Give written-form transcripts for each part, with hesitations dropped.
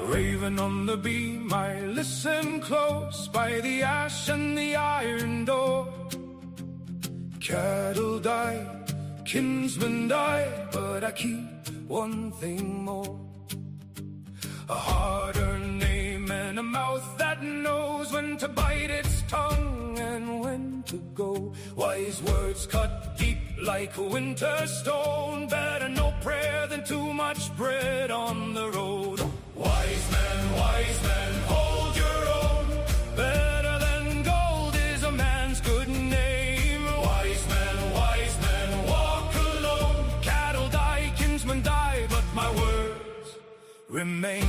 Raven on the beam, I listen close by the ash and the iron door. Cattle die, kinsmen die, but I keep one thing more. A hard-earned name and a mouth that knows when to bite its tongue and when to go. Wise words cut deep like a winter stone. Better no prayer than too much bread on the road. Wise man, hold your own. Better than gold is a man's good name. Wise man, walk alone. Cattle die, kinsmen die, but my words remain.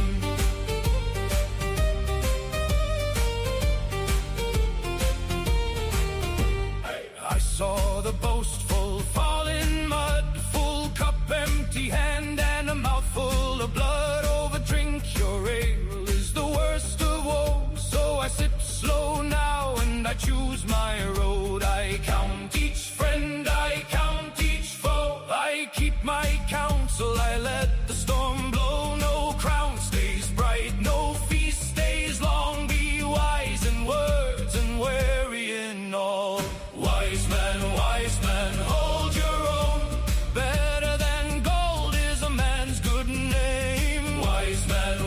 I saw the boastful fall in mud, full cup, empty hand, and a mouthful of blood. Over drink your ale is the worst of woes. So I sip slow now and I choose my road. I count each friend, I count each foe. I keep my counsel, I let the storm blow. No crown stays bright, no feast stays long. Be wise in words and wary in all. Wise man, hold your own. Better than gold is a man's good name. Wise man,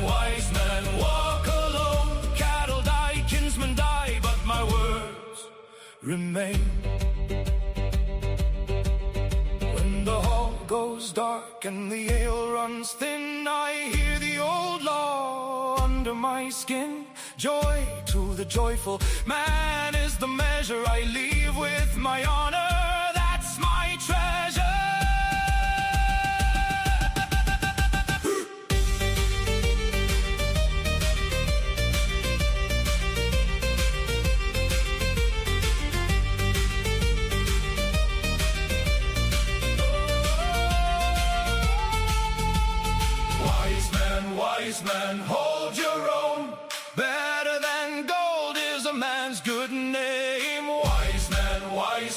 walk alone. Cattle die, kinsmen die, but my words remain. When the hall goes dark and the ale runs thin, I hear the old law under my skin. Joy to the joyful man is the measure. I leave with my honor, that's my treasure. Wise man, hold your own. Better than gold is a man's good name. Wise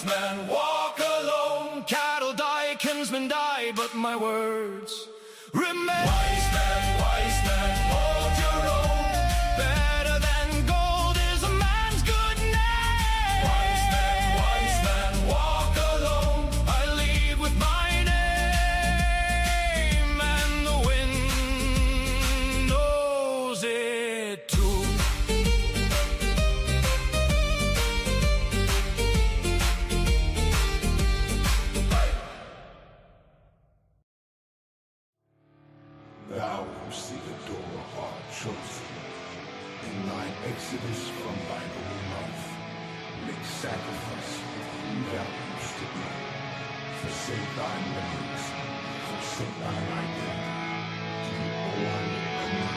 man, walk alone. Cattle die, kinsmen die, but my words remain. Wise man, hold your own. Better than gold is a man's good name. Wise man, walk alone. I leave with my name, and the wind knows it too. Thou who see the door art chosen, in thine exodus from thine own mouth, make sacrifice with who thou used to be. Forsake thine ways, forsake thine identity, to be born anew.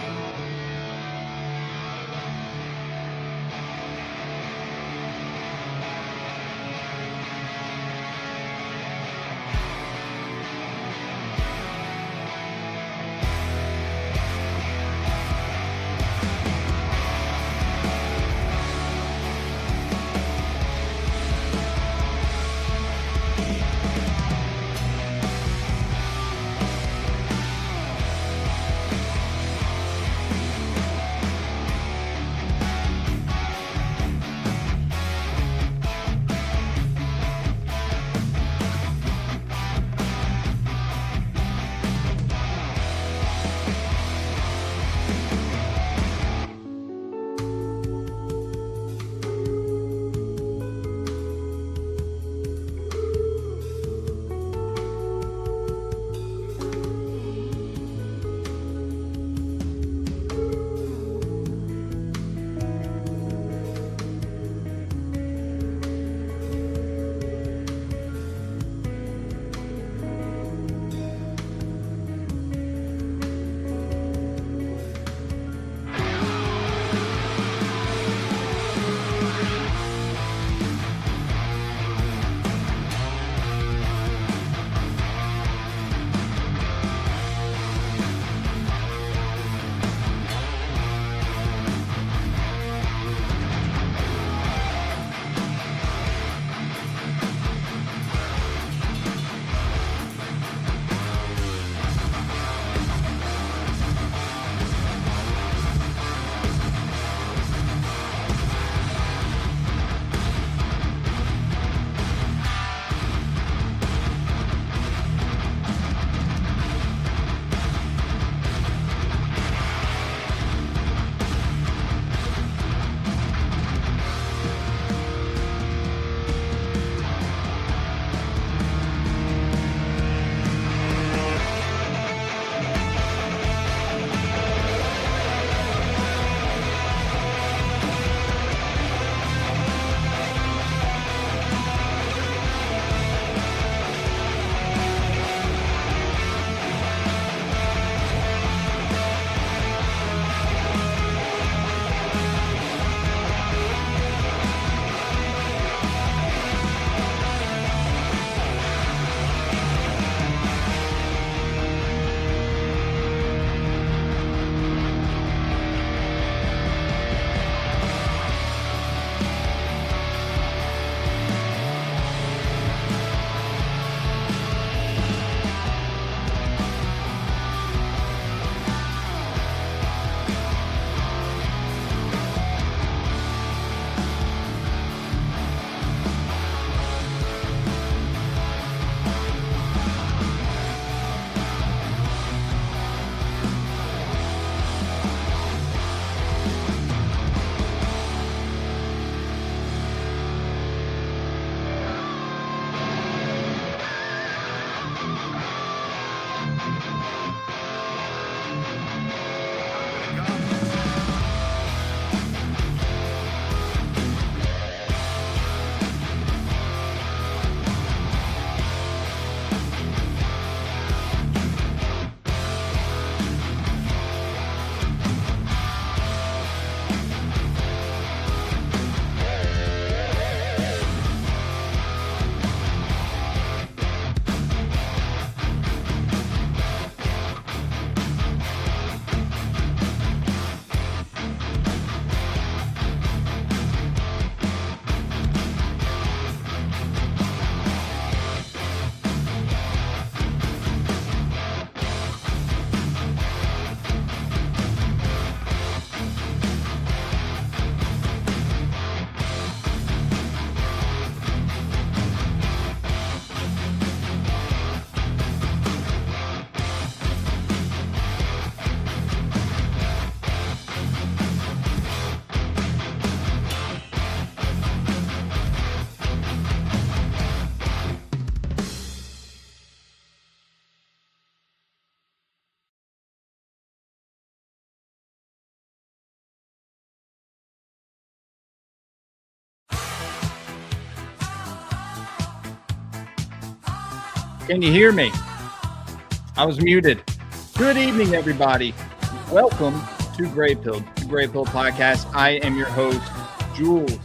Can you hear me? I was muted. Good evening, everybody. Welcome to Greypilled, the Greypilled podcast. I am your host, Jules,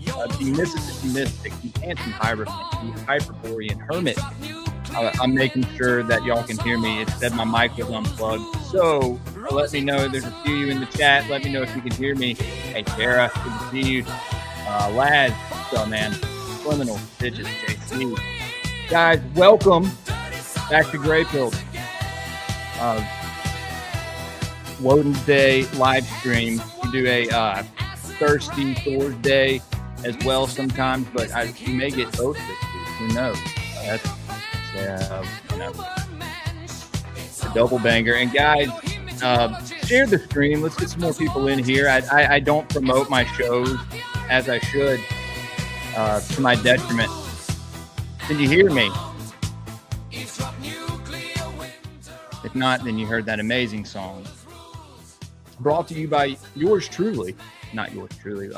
the Mississippi Mystic, the Anti-Hierophant, the Hyperborean Hermit. I'm making sure that y'all can hear me. It said my mic was unplugged. So let me know. There's a few of you in the chat. Let me know if you can hear me. Hey, Tara, good to see you. Lad, what's up, man? Criminal, Digits, JC. Guys, welcome back to Greypilled. Wodensday live stream. We do a Thirsty Thursday as well sometimes, but we may get both this week. Who knows? That's a double banger. And guys, share the stream. Let's get some more people in here. I don't promote my shows as I should, to my detriment. Can you hear me? If not, then you heard that amazing song. Brought to you by yours truly, not yours truly,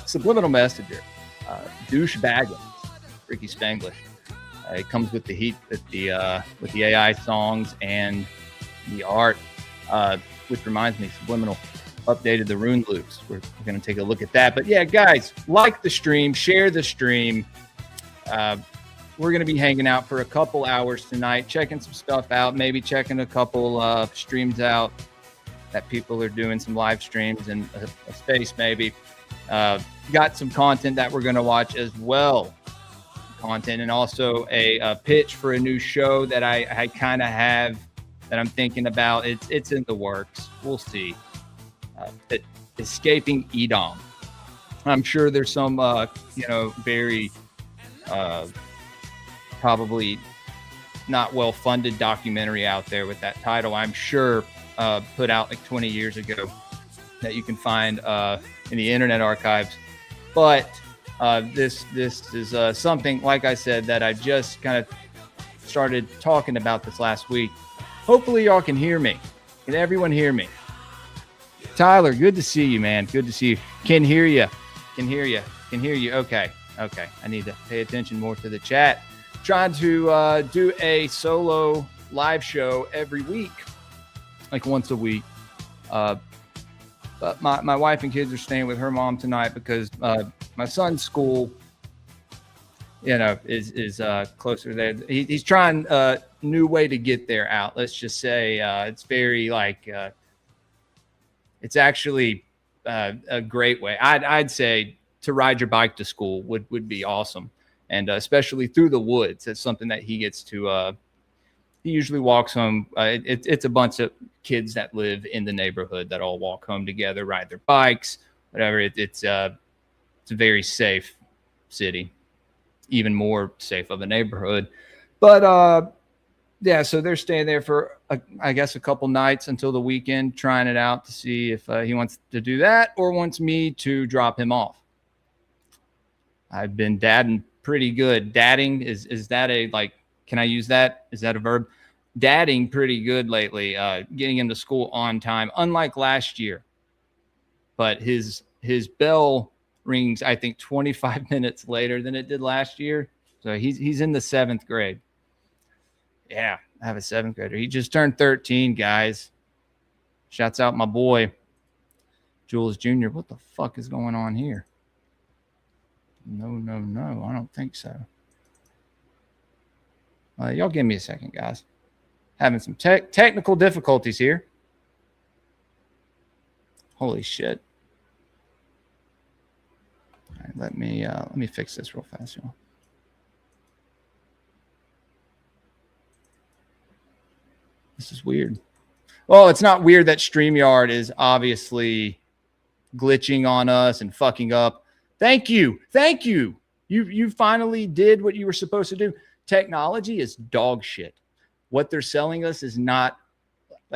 Subliminal Messenger, Douchebaggins, Ricky Spanglish. It comes with the heat, with the AI songs and the art, which reminds me, Subliminal updated the rune loops. We're going to take a look at that. But yeah, guys, like the stream, share the stream. We're going to be hanging out for a couple hours tonight, checking some stuff out, maybe checking a couple streams out that people are doing, some live streams and a space maybe. Got some content that we're going to watch as well. Content and also a pitch for a new show that I kind of have that I'm thinking about. It's in the works. We'll see. Escaping Edom. I'm sure there's some, very probably not well-funded documentary out there with that title. I'm sure put out like 20 years ago that you can find in the Internet archives. But this is something, like I said, that I just kind of started talking about this last week. Hopefully y'all can hear me. Can everyone hear me? Tyler, good to see you, man. Good to see you. Can hear you. Okay. I need to pay attention more to the chat. Trying to do a solo live show every week, like once a week. But my wife and kids are staying with her mom tonight because my son's school, is closer there. He's trying a new way to get there out. Let's just say it's very it's actually a great way. I'd say to ride your bike to school would be awesome. And especially through the woods. That's something that he gets to, he usually walks home. It's a bunch of kids that live in the neighborhood that all walk home together, ride their bikes, whatever. It's a very safe city, even more safe of a neighborhood. But yeah, so they're staying there for, I guess, a couple nights until the weekend, trying it out to see if he wants to do that or wants me to drop him off. I've been dadding pretty good. Dadding, is that can I use that? Is that a verb? Dadding pretty good lately, getting him to school on time, unlike last year. But his bell rings, I think, 25 minutes later than it did last year. So he's in the 7th grade. Yeah, I have a 7th grader. He just turned 13, guys. Shouts out my boy, Jules Jr. What the fuck is going on here? No, I don't think so. Y'all give me a second, guys. Having some technical difficulties here. Holy shit. All right, let me fix this real fast, y'all. This is weird. Well, it's not weird that StreamYard is obviously glitching on us and fucking up. Thank you. You finally did what you were supposed to do. Technology is dog shit. What they're selling us is not,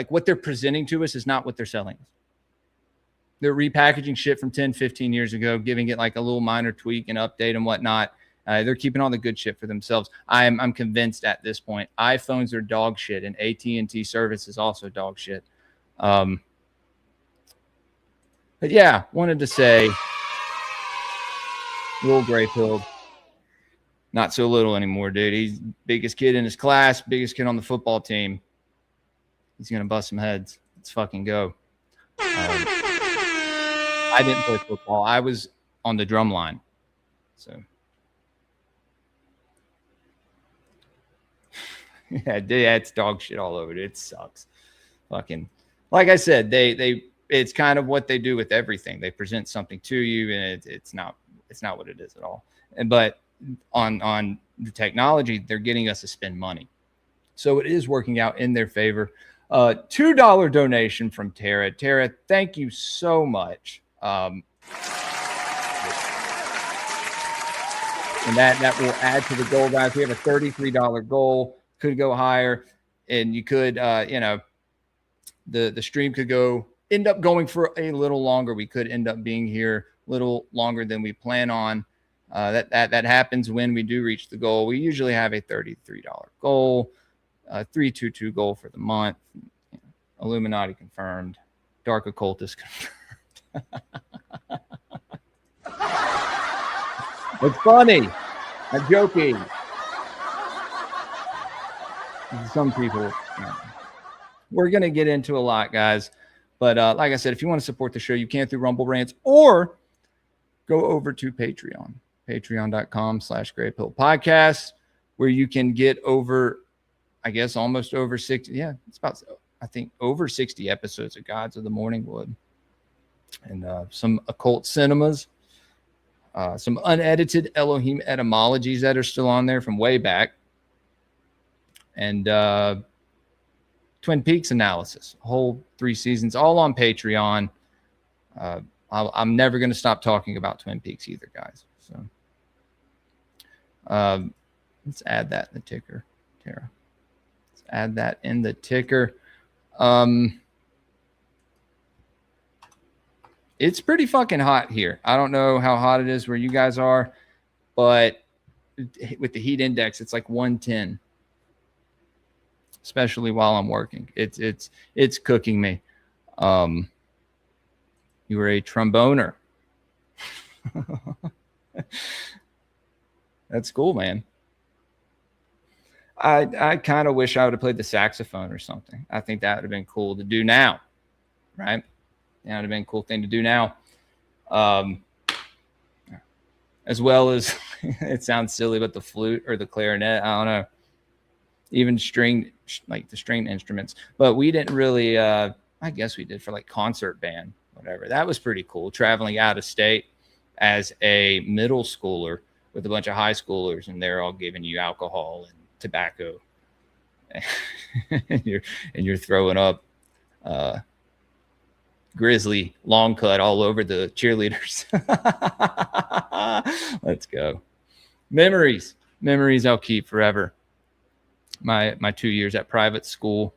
what they're presenting to us is not what they're selling us. They're repackaging shit from 10, 15 years ago, giving it like a little minor tweak and update and whatnot. They're keeping all the good shit for themselves. I'm convinced at this point. iPhones are dog shit, and AT&T service is also dog shit. But yeah, wanted to say, Will Greypilled, not so little anymore, dude. He's biggest kid in his class, biggest kid on the football team. He's going to bust some heads. Let's fucking go. I didn't play football. I was on the drum line. So, yeah, it's dog shit all over it. It sucks. Fucking, like I said, it's kind of what they do with everything. They present something to you, and it's not what it is at all. But on the technology, they're getting us to spend money, so it is working out in their favor. $2 donation from Tara. Tara, thank you so much. And that will add to the goal, guys. We have a $33 goal. Could go higher, and you could, the stream could end up going for a little longer. We could end up being here a little longer than we plan on. That happens when we do reach the goal. We usually have a $33 goal, 322 goal for the month. Illuminati confirmed. Dark occultist confirmed. It's funny. I'm joking. Some people, we're going to get into a lot, guys. But like I said, if you want to support the show, you can through Rumble Rants or go over to Patreon, patreon.com/greypilledpodcast, where you can get over, I guess, almost over 60. Yeah, it's about, I think, over 60 episodes of Gods of the Morning Wood, and some occult cinemas, some unedited Elohim etymologies that are still on there from way back, and Twin Peaks analysis, whole 3 seasons, all on Patreon. I'm never going to stop talking about Twin Peaks either, guys. So let's add that in the ticker, Tara. Let's add that in the ticker. It's pretty fucking hot here. I don't know how hot it is where you guys are, but with the heat index, it's like 110. Especially while I'm working. It's cooking me. You were a tromboner. That's cool, man. I kind of wish I would have played the saxophone or something. I think that would have been cool to do now, right? That would have been a cool thing to do now. As well as, it sounds silly, but the flute or the clarinet, I don't know. Even stringed, like the stringed instruments. But we didn't really, I guess we did for like concert band, whatever. That was pretty cool. Traveling out of state as a middle schooler with a bunch of high schoolers, and they're all giving you alcohol and tobacco. and you're throwing up grizzly long cut all over the cheerleaders. Let's go. Memories I'll keep forever. My 2 years at private school,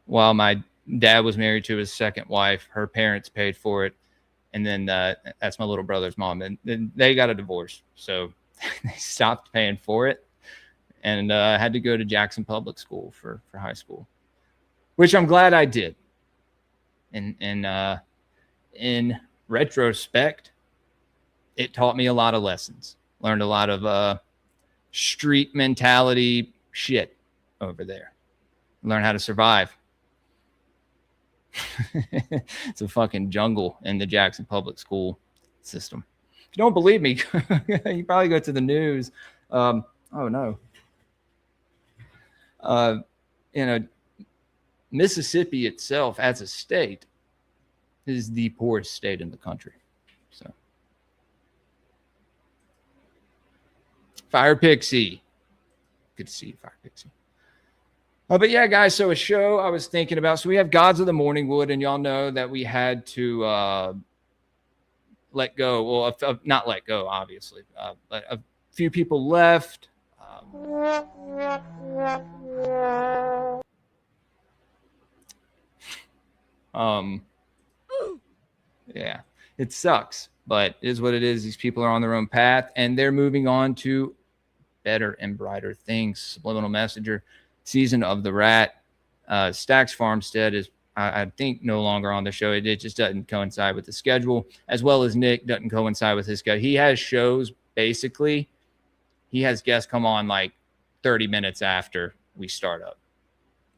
while my dad was married to his second wife, her parents paid for it. And then that's my little brother's mom. And then they got a divorce. So they stopped paying for it, and had to go to Jackson Public School for high school, which I'm glad I did. In retrospect, it taught me a lot of lessons. Learned a lot of street mentality shit over there. Learn how to survive. It's a fucking jungle in the Jackson Public School system. If you don't believe me, you probably go to the news. Oh no. Mississippi itself as a state is the poorest state in the country. So Fire Pixie. Good to see you, Fire Pixie. But yeah, guys, so a show I was thinking about. So we have Gods of the Morning Wood, and y'all know that we had to let go. Well, not let go, obviously. But a few people left. Yeah, it sucks, but it is what it is. These people are on their own path, and they're moving on to better and brighter things. Subliminal Messenger, Season of the Rat, Stax Farmstead is, I think, no longer on the show. It just doesn't coincide with the schedule, as well as Nick doesn't coincide with his schedule. He has shows basically he has guests come on like 30 minutes after we start up.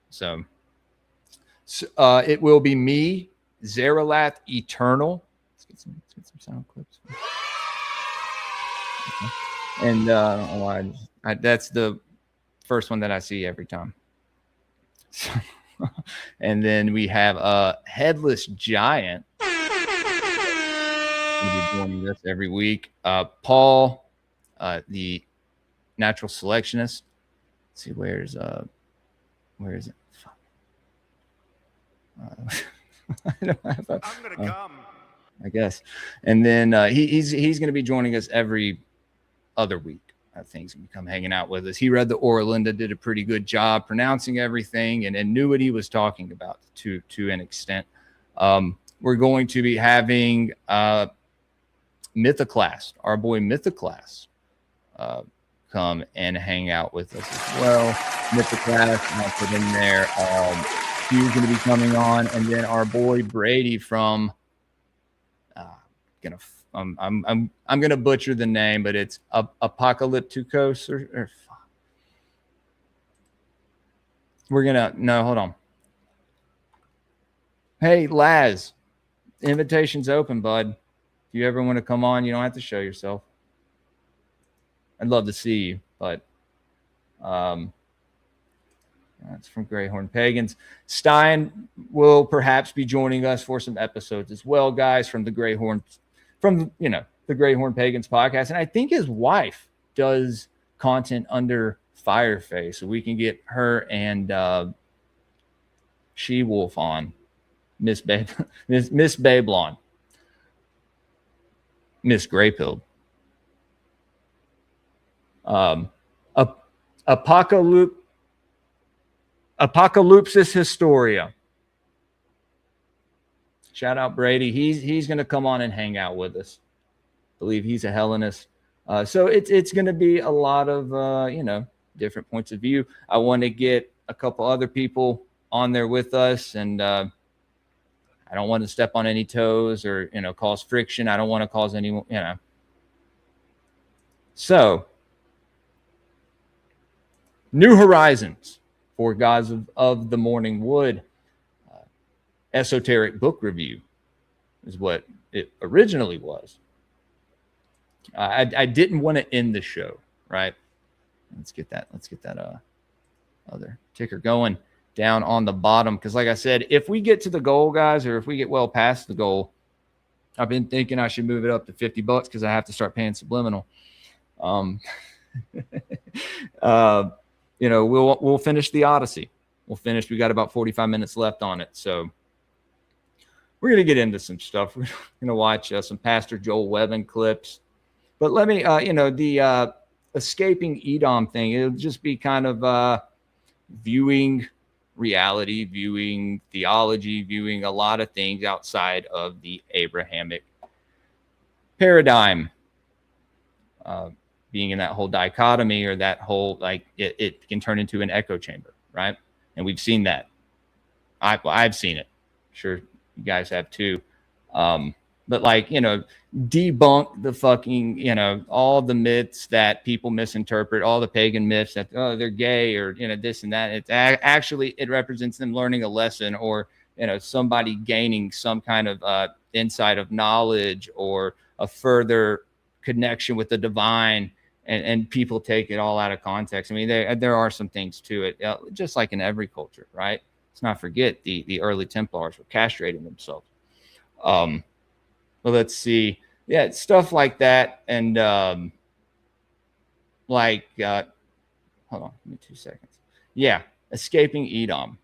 So it will be me, Zeralath Eternal. Let's get some sound clips. Okay. And that's the first one that I see every time. So, and then we have a Headless Giant. Going to be joining us every week. Paul, the natural selectionist. Let's see, where is it? I don't have I'm gonna come. I guess. And then he's going to be joining us every other week. I think he's going to come hanging out with us. He read the Oralinda, did a pretty good job pronouncing everything, and knew what he was talking about to an extent. We're going to be having Mythoclast, our boy Mythoclast, come and hang out with us as well. Mythoclast, I'll put in there. He's going to be coming on, and then our boy Brady from I'm gonna butcher the name, but it's Apocalypticos or we're gonna hold on. Hey Laz, invitation's open, bud. If you ever want to come on, you don't have to show yourself. I'd love to see you, but that's from Greyhorn Pagans. Stein will perhaps be joining us for some episodes as well, guys, from the Greyhorn Pagans podcast. And I think his wife does content under Fireface, so we can get her and She-Wolf on. Miss Babylon. Miss Greypilled. Apocalypsis Historia. Shout out Brady. He's going to come on and hang out with us. I believe he's a Hellenist. So it's going to be a lot of different points of view. I want to get a couple other people on there with us, and I don't want to step on any toes or cause friction. I don't want to cause any So New Horizons for Gods of the Morning Wood. Esoteric book review is what it originally was. I didn't want to end the show, right? Let's get that other ticker going down on the bottom, because like I said, if we get to the goal, guys, or if we get well past the goal, I've been thinking I should move it up to $50 because I have to start paying subliminal. We'll finish the Odyssey. We got about 45 minutes left on it, so we're going to get into some stuff. We're going to watch some Pastor Joel Webbon clips. But let me, the escaping Edom thing, it'll just be kind of viewing reality, viewing theology, viewing a lot of things outside of the Abrahamic paradigm. Being in that whole dichotomy, or that whole, it can turn into an echo chamber, right? And we've seen that. I've seen it. Sure, you guys have too. But debunk the fucking, all the myths that people misinterpret, all the pagan myths that, they're gay or, this and that. It's actually, it represents them learning a lesson, or, somebody gaining some kind of insight of knowledge or a further connection with the divine, and people take it all out of context. I mean, there are some things to it, just like in every culture, right? Let's not forget the early Templars were castrating themselves. Well, let's see. Yeah, stuff like that. And hold on, give me 2 seconds. Yeah, escaping Edom.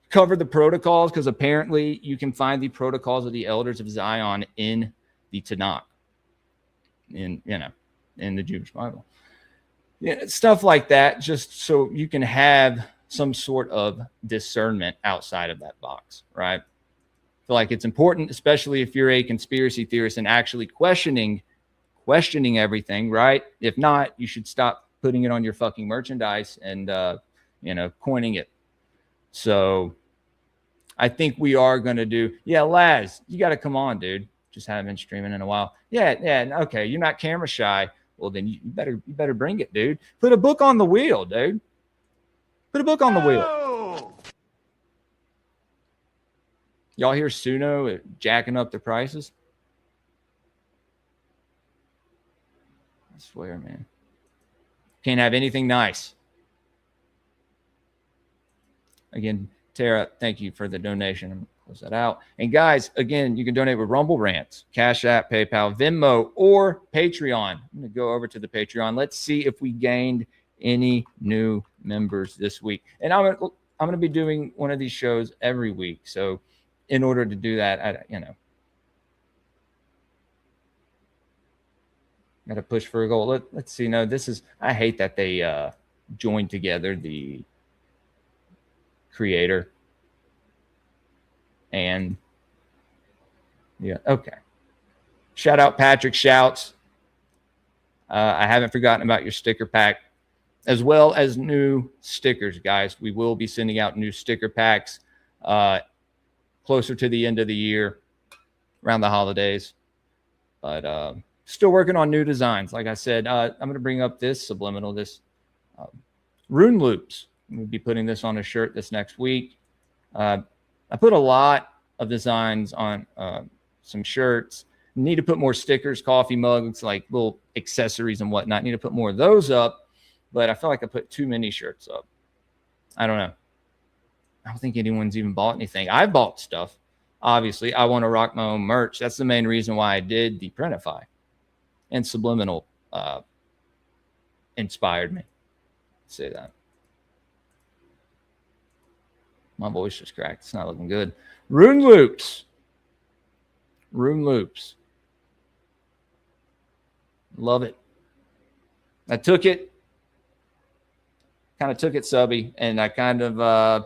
Cover the protocols, because apparently you can find the protocols of the elders of Zion in the Tanakh, in the Jewish Bible. Yeah, stuff like that, just so you can have some sort of discernment outside of that box, right? I feel like it's important, especially if you're a conspiracy theorist and actually questioning everything, right? If not, you should stop putting it on your fucking merchandise and coining it. So I think we are going to do. Yeah, Laz, you got to come on, dude. Just haven't been streaming in a while. Yeah. Okay, you're not camera shy. Well, then you better bring it, dude. Put a book on the wheel, dude. Put a book on the wheel. Y'all hear Suno jacking up the prices? I swear, man. Can't have anything nice. Again, Tara, thank you for the donation. I'm going to close that out. And guys, again, you can donate with Rumble Rants, Cash App, PayPal, Venmo, or Patreon. I'm going to go over to the Patreon. Let's see if we gained any new members this week. And I'm going to be doing one of these shows every week. So in order to do that, got to push for a goal. Let's see. No, I hate that they joined together the creator and okay. Shout out Patrick Shouts. I haven't forgotten about your sticker pack, as well as new stickers, guys. We will be sending out new sticker packs closer to the end of the year, around the holidays. But still working on new designs. Like I said, I'm going to bring up this subliminal, rune loops. I'm going to be putting this on a shirt this next week. I put a lot of designs on some shirts. Need to put more stickers, coffee mugs, like little accessories and whatnot. Need to put more of those up, but I feel like I put too many shirts up. I don't know. I don't think anyone's even bought anything. I've bought stuff. Obviously, I want to rock my own merch. That's the main reason why I did the Printify. And Subliminal inspired me to say that. My voice just cracked. It's not looking good. Rune loops. Rune loops. Love it. I took it, subby, and I kind of,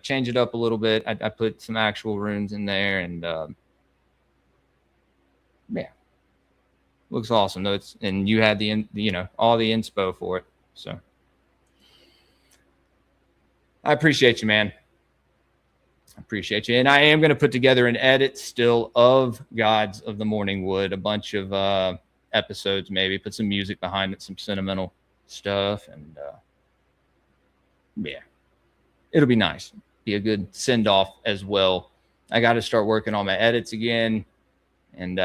change it up a little bit. I put some actual runes in there, and looks awesome. Though and you had all the inspo for it. So I appreciate you, man. I appreciate you. And I am going to put together an edit still of Gods of the Morning Wood, a bunch of episodes, maybe put some music behind it, some sentimental stuff. And it'll be nice. Be a good send off as well. I got to start working on my edits again. And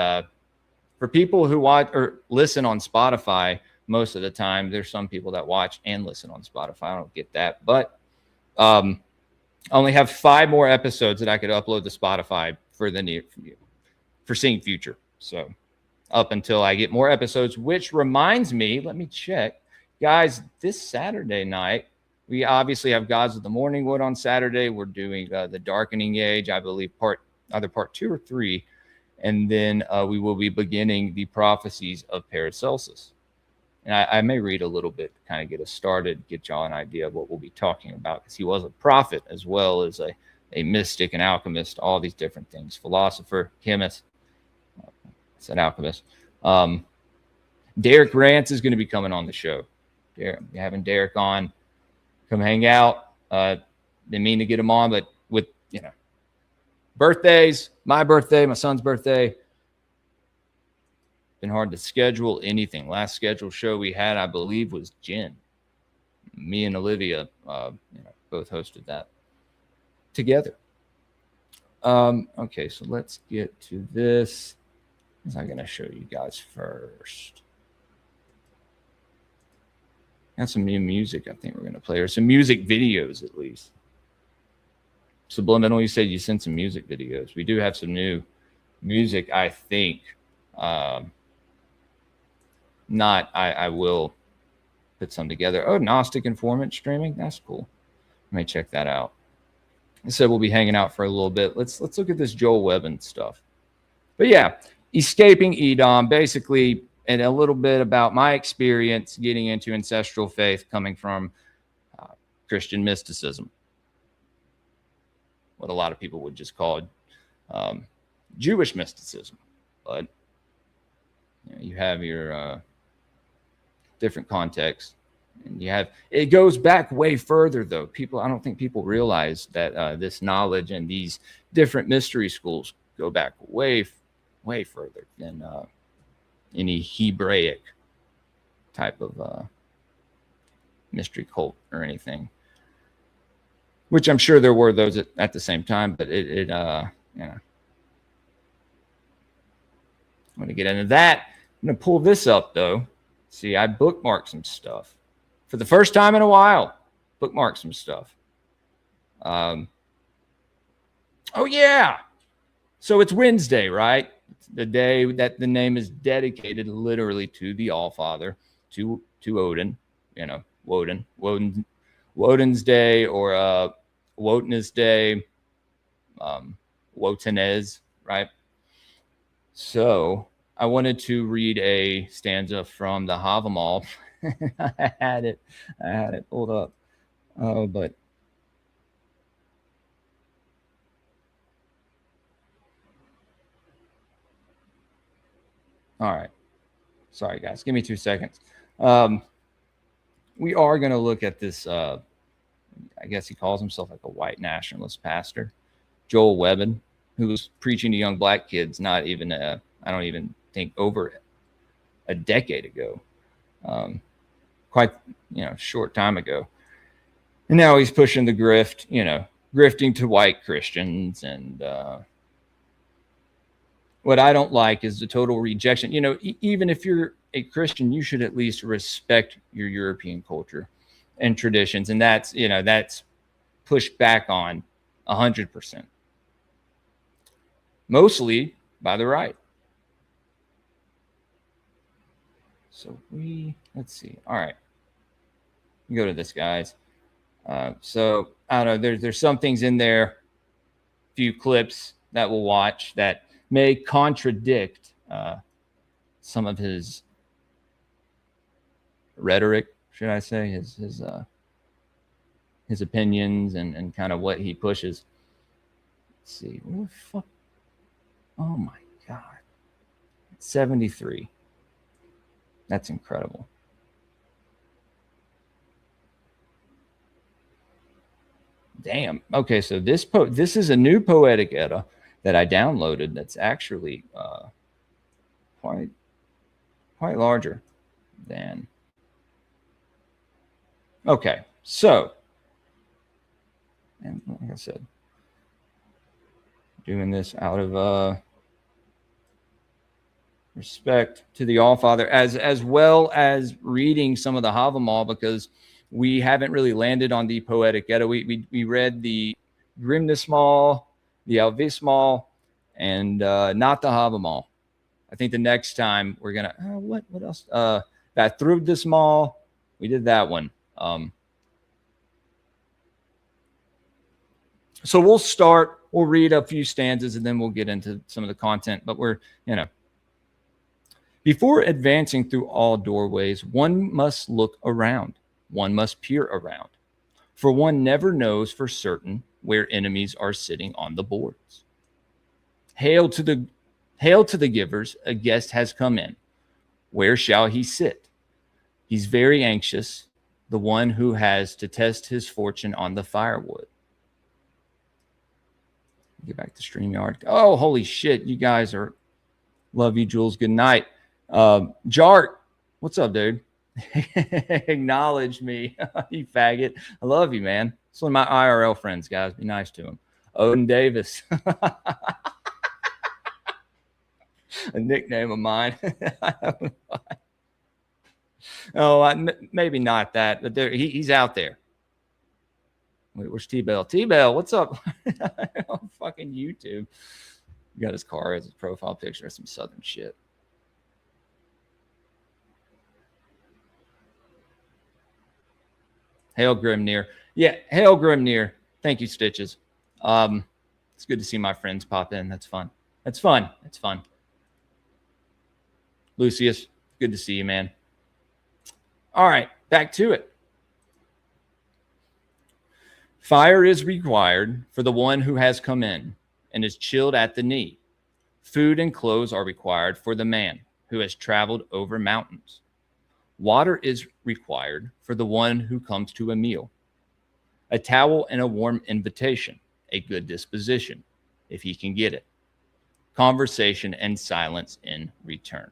for people who watch or listen on Spotify, most of the time, there's some people that watch and listen on Spotify. I don't get that. But I only have 5 more episodes that I could upload to Spotify for Seeing Future. So up until I get more episodes, which reminds me, let me check. Guys, this Saturday night, we obviously have Gods of the Morning Wood on Saturday. We're doing the Darkening Age, I believe, either part 2 or 3. And then we will be beginning the Prophecies of Paracelsus. And I may read a little bit to kind of get us started, get y'all an idea of what we'll be talking about, because he was a prophet as well as a mystic, an alchemist, all these different things, philosopher, chemist. It's an alchemist. Derek Rance is going to be coming on the show. We're having Derek on. Come hang out. Didn't mean to get him on, but with, birthdays, my birthday, my son's birthday, been hard to schedule anything. Last scheduled show we had, I believe, was Jen. Me and Olivia, both hosted that together. Okay, so let's get to this. I'm going to show you guys first. Got some new music I think we're going to play, or some music videos at least. Subliminal, you said you sent some music videos. We do have some new music, I think. I will put some together. Oh, Gnostic Informant streaming. That's cool. Let me check that out. I said we'll be hanging out for a little bit. Let's look at this Joel Webbon stuff. But yeah, escaping Edom, basically, and a little bit about my experience getting into ancestral faith coming from Christian mysticism. What a lot of people would just call Jewish mysticism. But you have your different contexts. And it goes back way further, though. I don't think people realize that this knowledge and these different mystery schools go back way way further than any Hebraic type of mystery cult or anything. Which I'm sure there were those at the same time, but you know. I'm going to get into that. I'm going to pull this up, though. See, I bookmarked some stuff. For the first time in a while, bookmarked some stuff. Oh, yeah. So it's Wednesday, right? It's the day that the name is dedicated literally to the Allfather, to Odin, you know, Wodensday or Wodnesday, Wotenez, right? So I wanted to read a stanza from the Havamal. I had it pulled up. Oh, but all right. Sorry, guys. Give me 2 seconds. We are going to look at this. I guess he calls himself like a white nationalist pastor, Joel Webbon, who was preaching to young black kids not even, I don't even think, over a decade ago. Quite, you know, short time ago. And now he's pushing the grift, you know, grifting to white Christians. And what I don't like is the total rejection. You know, even if you're a Christian, you should at least respect your European culture and traditions. And that's, you know, that's pushed back on 100%. Mostly by the right. So let's see. All right. Go to this, guys. So I don't know. There's some things in there, few clips that we'll watch that may contradict some of his rhetoric, should I say, his opinions and kind of what he pushes. Let's see. Where the fuck? Oh my God. 73. That's incredible. Damn. Okay, so this is a new Poetic Edda that I downloaded that's actually quite larger than. Okay, so, and like I said, doing this out of respect to the Allfather, as well as reading some of the Havamal, because we haven't really landed on the Poetic Edda. We read the Grimnismal, the Alvismal, and not the Havamal. I think the next time we're gonna what else? That Thrugdismal, we did that one. So we'll read a few stanzas and then we'll get into some of the content. But we're, you know, before advancing through all doorways, one must look around. One must peer around, for one never knows for certain where enemies are sitting on the boards. Hail to the givers, a guest has come in. Where shall he sit? He's very anxious, the one who has to test his fortune on the firewood. Get back to StreamYard. Oh, holy shit. You guys are, love you, Jules. Good night. Jart, what's up, dude? Acknowledge me, you faggot. I love you, man. It's one of my IRL friends, guys. Be nice to him. Odin Davis. A nickname of mine. I don't know why. Oh, maybe not that, but he's out there. Wait, where's T-Bell? T-Bell, what's up? On fucking YouTube. He got his car as his profile picture of some southern shit. Hail Grimnir. Yeah, Hail Grimnir. Thank you, Stitches. It's good to see my friends pop in. That's fun. That's fun. It's fun. Lucius, good to see you, man. All right, back to it. Fire is required for the one who has come in and is chilled at the knee. Food and clothes are required for the man who has traveled over mountains. Water is required for the one who comes to a meal. A towel and a warm invitation, a good disposition, if he can get it. conversation and silence in return.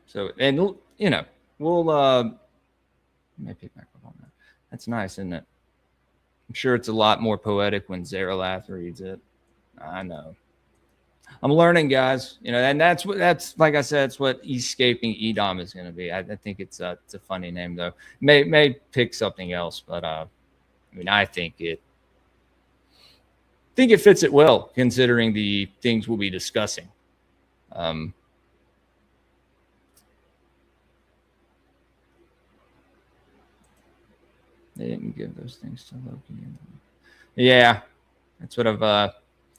So, and you know, we'll let me pick back up on that. That's nice, isn't it? I'm sure it's a lot more poetic when Zarelath reads it. I know. I'm learning, guys. You know, and that's like I said, it's what Escaping Edom is going to be. I think it's a funny name though. May pick something else, but I mean, I think it fits it well considering the things we'll be discussing. They didn't give those things to Loki. Yeah, that's what I've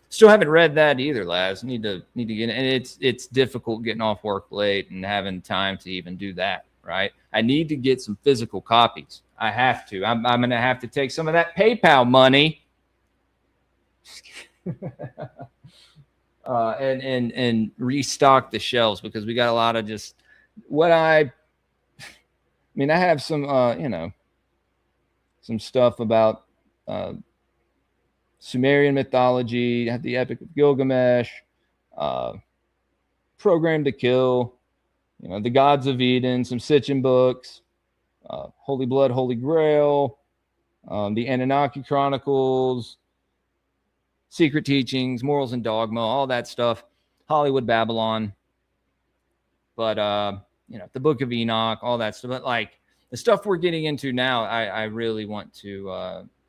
still haven't read that either, Laz. Need to get, and it's difficult getting off work late and having time to even do that. Right? I need to get some physical copies. I have to. I'm going to have to take some of that PayPal money. And restock the shelves because we got a lot of just what I mean, I have some you know, some stuff about Sumerian mythology, have the Epic of Gilgamesh, Program to Kill, you know, the Gods of Eden, some Sitchin books, Holy Blood, Holy Grail, the Anunnaki Chronicles, Secret Teachings, Morals and Dogma, all that stuff, Hollywood Babylon. But you know, the Book of Enoch, all that stuff. But like the stuff we're getting into now, I really want to you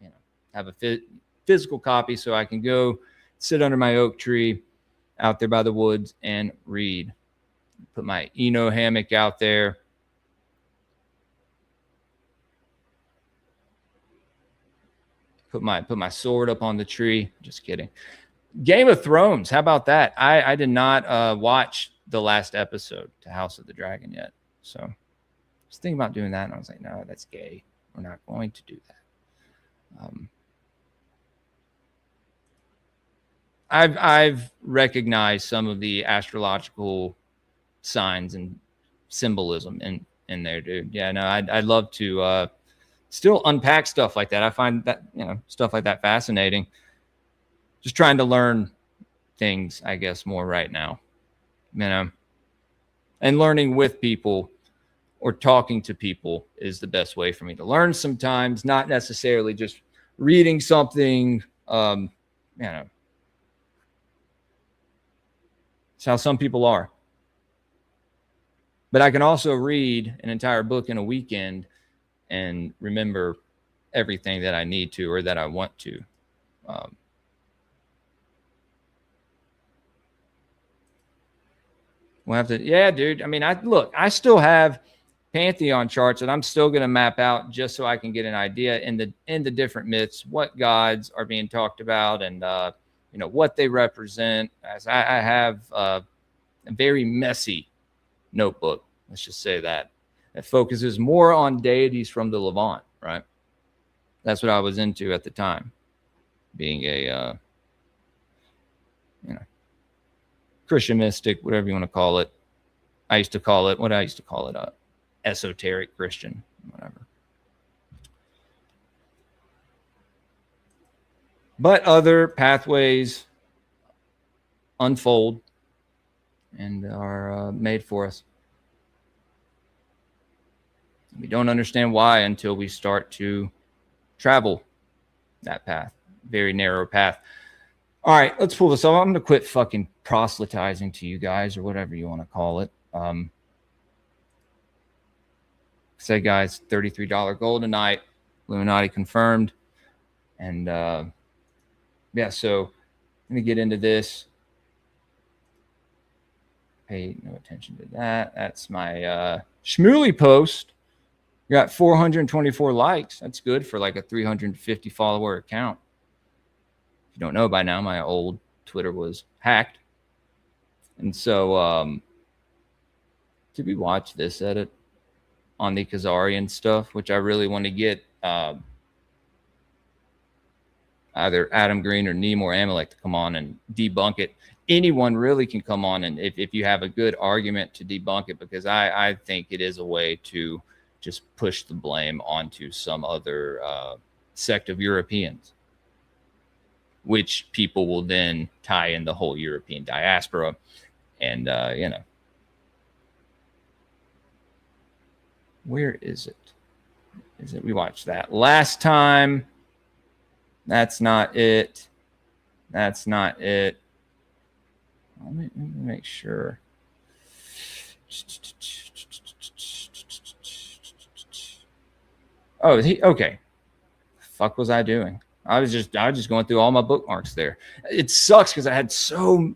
know, have a physical copy so I can go sit under my oak tree out there by the woods and read. Put my Eno hammock out there. Put my sword up on the tree. Just kidding. Game of Thrones. How about that? I did not watch the last episode to House of the Dragon yet. So I was thinking about doing that, and I was like, no, that's gay. We're not going to do that. I've recognized some of the astrological signs and symbolism in there, dude. Yeah, no, I'd love to still unpack stuff like that. I find that, you know, stuff like that fascinating. Just trying to learn things, I guess, more right now, you know, and learning with people or talking to people is the best way for me to learn sometimes, not necessarily just reading something, you know. It's how some people are. But I can also read an entire book in a weekend and remember everything that I need to or that I want to. We'll have to, yeah, dude. I mean, I still have Pantheon charts that I'm still going to map out just so I can get an idea in the different myths, what gods are being talked about, and you know, what they represent. As I have a very messy notebook, let's just say that focuses more on deities from the Levant, right? That's what I was into at the time, being a you know, Christian mystic, whatever you want to call it. I used to call it esoteric Christian, whatever. But other pathways unfold and are made for us. We don't understand why until we start to travel that path, very narrow path. All right, let's pull this off. I'm going to quit fucking proselytizing to you guys or whatever you want to call it. Say, guys, $33 gold tonight. Illuminati confirmed. And yeah, so I'm going to get into this. Pay no attention to that. That's my Shmuley post. Got 424 likes. That's good for like a 350 follower account. If you don't know by now, my old Twitter was hacked. And so did we watch this edit on the Khazarian stuff, which I really want to get either Adam Green or Neem or Amalek to come on and debunk it. Anyone really can come on, and if you have a good argument to debunk it, because I think it is a way to just push the blame onto some other sect of Europeans. which people will then tie in the whole European diaspora. And, you know, where is it? Is it? We watched that last time. That's not it. That's not it. Let me make sure. Oh, okay. The fuck was I doing? I was just going through all my bookmarks there. It sucks because I had so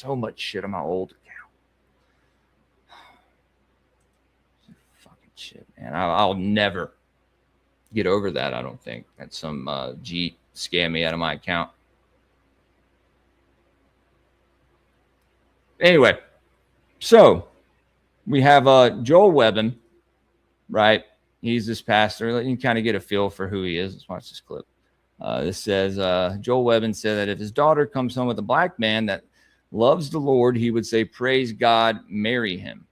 much shit on my old account. Fucking shit, man. I'll never get over that. I don't think that some G scam me out of my account. Anyway, so we have Joel Webbon, right? He's this pastor. You can kind of get a feel for who he is. Let's watch this clip. This says, Joel Webbon said that if his daughter comes home with a black man that loves the Lord, he would say, praise God, marry him.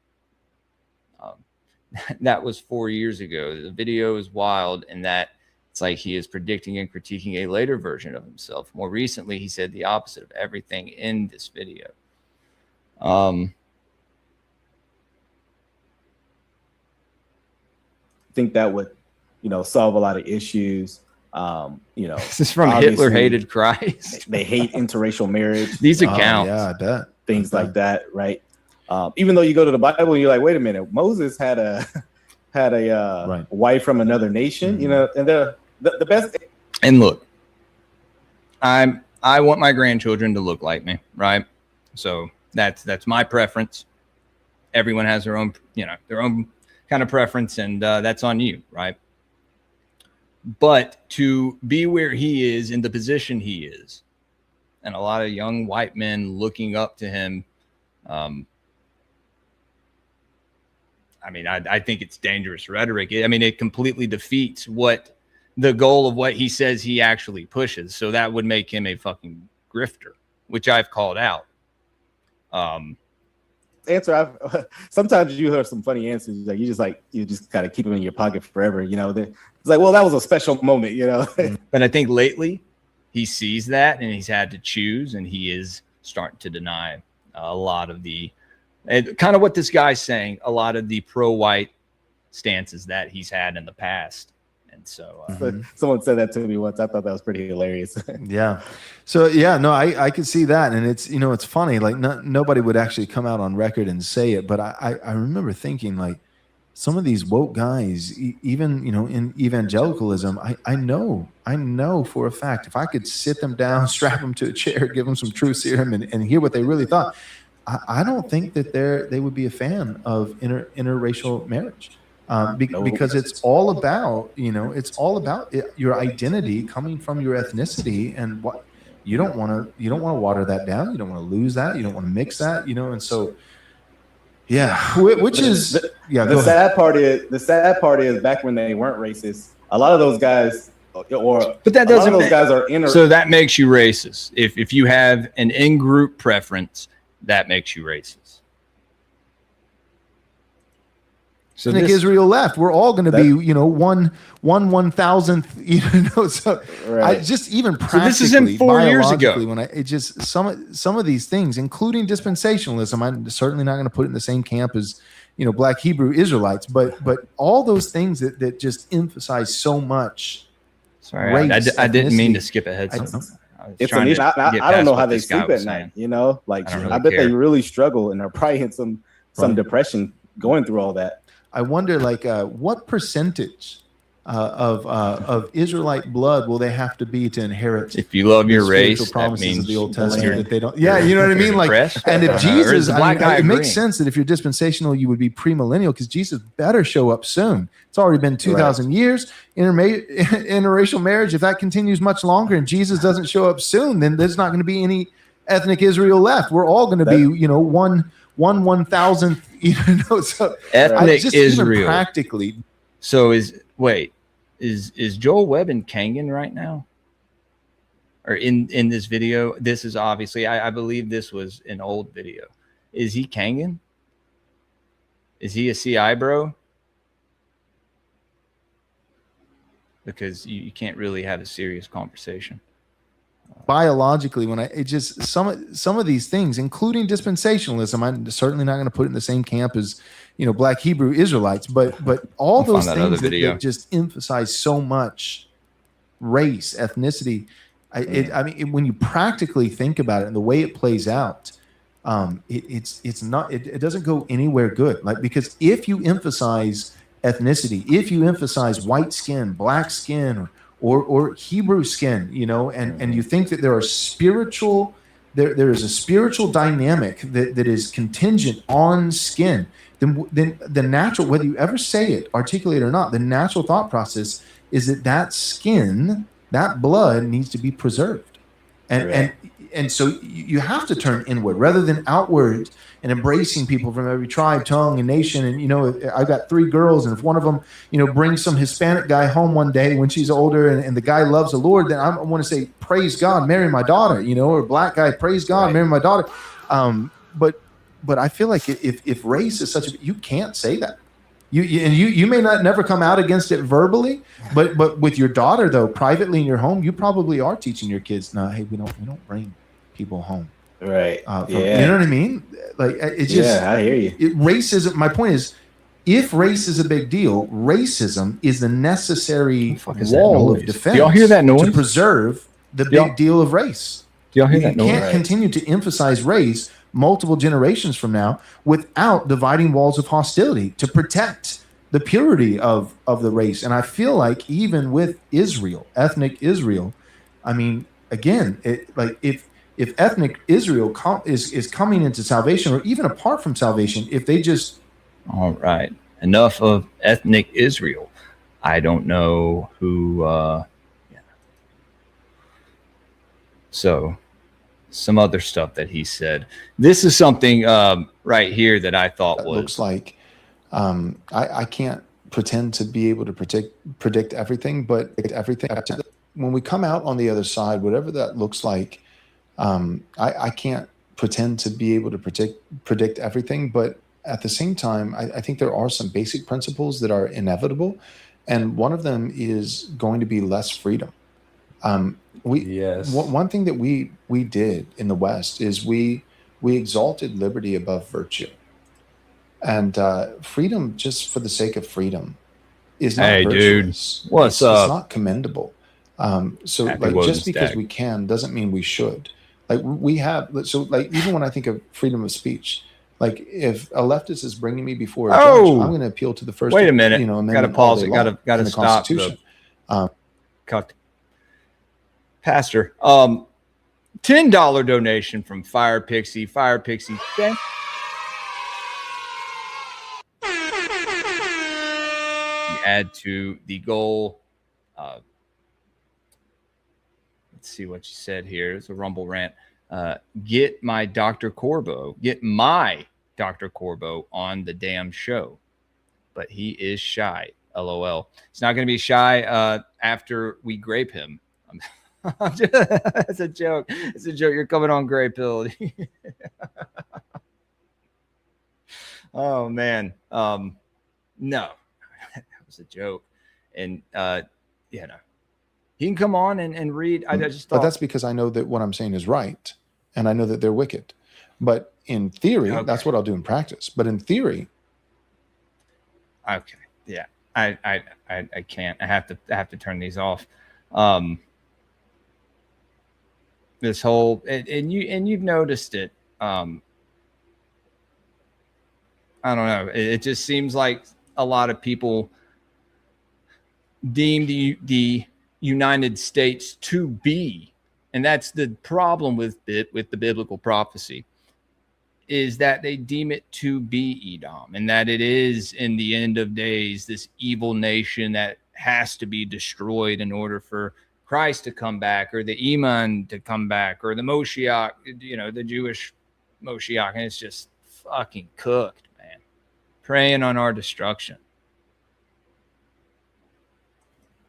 That was 4 years ago. The video is wild in that it's like he is predicting and critiquing a later version of himself. More recently, he said the opposite of everything in this video. I think that would, you know, solve a lot of issues. You know, this is from Hitler hated Christ. They hate interracial marriage. These accounts, yeah, I bet. Things like that, right? Even though you go to the Bible and you're like, wait a minute, Moses had a right. wife from another nation, mm-hmm. you know, and the best. And look, I want my grandchildren to look like me, right? So that's my preference. Everyone has their own, you know, their own kind of preference, and that's on you, right? But to be where he is in the position he is, and a lot of young white men looking up to him, I mean, I think it's dangerous rhetoric. I mean, it completely defeats what the goal of what he says he actually pushes. So that would make him a fucking grifter, which I've called out. Sometimes you hear some funny answers, like you just kind of keep them in your pocket forever, you know. It's like, well, that was a special moment, you know. But I think lately he sees that and he's had to choose, and he is starting to deny a lot of the, and kind of what this guy's saying, a lot of the pro-white stances that he's had in the past. And so someone said that to me once. I thought that was pretty hilarious. Yeah. So yeah, no, I could see that. And it's, you know, it's funny, like nobody would actually come out on record and say it. But I remember thinking, like, some of these woke guys, even, you know, in evangelicalism, I know for a fact, if I could sit them down, strap them to a chair, give them some truth serum and hear what they really thought, I don't think that they would be a fan of interracial marriage. Because it's all about, you know, your identity coming from your ethnicity, and what you don't want to water that down. You don't want to lose that. You don't want to mix that, you know. And so, yeah, which is the sad part is back when they weren't racist, a lot of those guys, but that doesn't. Those guys are so that makes you racist. If you have an in-group preference, that makes you racist. So Israel left. We're all going to be, you know, one 1,000th, you know. So right. I just even practically, so this is in 4 years ago. When it just some of these things, including dispensationalism, I'm certainly not going to put it in the same camp as, you know, Black Hebrew Israelites, but all those things that just emphasize so much. Sorry, race, I didn't mean to skip ahead. It's an issue. I don't know how they sleep at night. You know, like I bet they really struggle and are probably in some depression going through all that. I wonder, like, what percentage of Israelite blood will they have to be to inherit? If you love your race, that means the Old Testament that they don't. Yeah, you know what I mean. Like, and if Jesus, it makes sense that if you're dispensational, you would be premillennial, because Jesus better show up soon. It's already been 2,000 years. Interracial marriage, if that continues much longer and Jesus doesn't show up soon, then there's not going to be any ethnic Israel left. We're all going to be, you know, one 1,000th, you know, so ethnic Israel even practically. So is Joel Webbon Kangan right now, or in this video? This is obviously, I believe this was an old video. Is he Kangan? Is he a CI bro? Because you can't really have a serious conversation. biologically, some of these things, including dispensationalism, I'm certainly not going to put it in the same camp as, Black Hebrew Israelites, but all those things that just emphasize so much race, ethnicity. When you practically think about it and the way it plays out, it doesn't go anywhere good. Like, because if you emphasize ethnicity, if you emphasize white skin, black skin, or Hebrew skin, and you think that there is a spiritual dynamic that is contingent on skin, then the natural, whether you ever say it, articulate it or not, the natural thought process is that skin, that blood needs to be preserved. And so you have to turn inward rather than outward and embracing people from every tribe, tongue, and nation. And, I've got 3 girls, and if one of them, brings some Hispanic guy home one day when she's older and the guy loves the Lord, then I want to say, praise God, marry my daughter, or black guy, praise God, marry my daughter. But I feel like if race is you can't say that. You may not never come out against it verbally, but with your daughter though, privately in your home, you probably are teaching your kids, no, hey, we don't bring people home. Right. You know what I mean? Like, it's just, I hear you. Racism. My point is, if race is a big deal, racism is the necessary wall of defense. Do y'all hear that noise? To preserve the big deal of race. Do y'all hear that noise? You can't continue to emphasize race multiple generations from now without dividing walls of hostility to protect the purity of the race. And I feel like even with Israel, ethnic Israel, again, if ethnic Israel is coming into salvation, or even apart from salvation, if they just... All right. Enough of ethnic Israel. I don't know who... So... some other stuff that he said. This is something right here that I thought looks like I can't pretend to be able to predict everything, but everything when we come out on the other side, whatever that looks like, I can't pretend to be able to predict everything, but at the same time, I think there are some basic principles that are inevitable, and one of them is going to be less freedom. One thing that we did in the West is we exalted liberty above virtue, and freedom just for the sake of freedom is not virtuous. Dude, what's up? It's not commendable. So Happy like Wodensday. Just because we can doesn't mean we should. Like we have. So like even when I think of freedom of speech, like if a leftist is bringing me before a judge, I'm going to appeal to the first. Wait a minute. Got to pause it. Got to stop. Cuck. Pastor, $10 donation from Fire Pixie. Fire Pixie, thank you. Add to the goal. Let's see what you said here. It's a Rumble rant. Get my Dr. Corbo on the damn show, but he is shy. LOL. It's not going to be shy after we grape him. It's a joke. It's a joke. You're coming on Greypilled. Oh man. No, that was a joke. And he can come on and read. I just thought, but that's because I know that what I'm saying is right, and I know that they're wicked. But in theory, that's what I'll do in practice. But in theory, okay, yeah, I can't. I have to turn these off. This whole and you've noticed it. I don't know. It just seems like a lot of people deem the United States to be, and that's the problem with the biblical prophecy, is that they deem it to be Edom, and that it is in the end of days this evil nation that has to be destroyed in order for Christ to come back, or the Iman to come back, or the Moshiach, the Jewish Moshiach. And it's just fucking cooked, man. Praying on our destruction.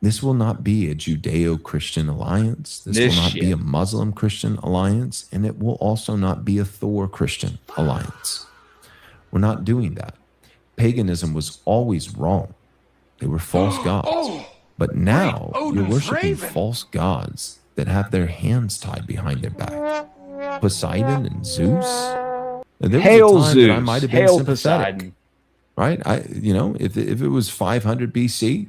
This will not be a Judeo-Christian alliance. This will not be a Muslim-Christian alliance. And it will also not be a Thor-Christian alliance. We're not doing that. Paganism was always wrong. They were false gods. But now you're worshiping false gods that have their hands tied behind their back. Poseidon and Zeus. There Hail was a time Zeus. that I might have been Hail sympathetic, Poseidon. right? If it was 500 BC,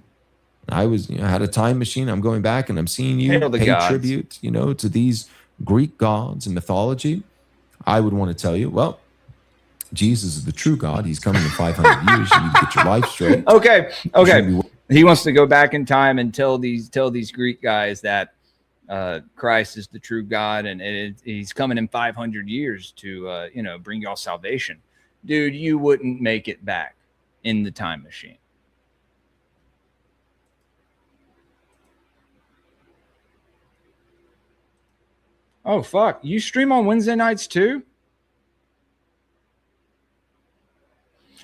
I was had a time machine. I'm going back and I'm seeing you Hail the pay gods. tribute, to these Greek gods and mythology. I would want to tell you, well, Jesus is the true God. He's coming in 500 years. You need to get your life straight. Okay. He wants to go back in time and tell these Greek guys that Christ is the true God, and he's coming in 500 years to bring y'all salvation. Dude, you wouldn't make it back in the time machine. Oh fuck! You stream on Wednesday nights too?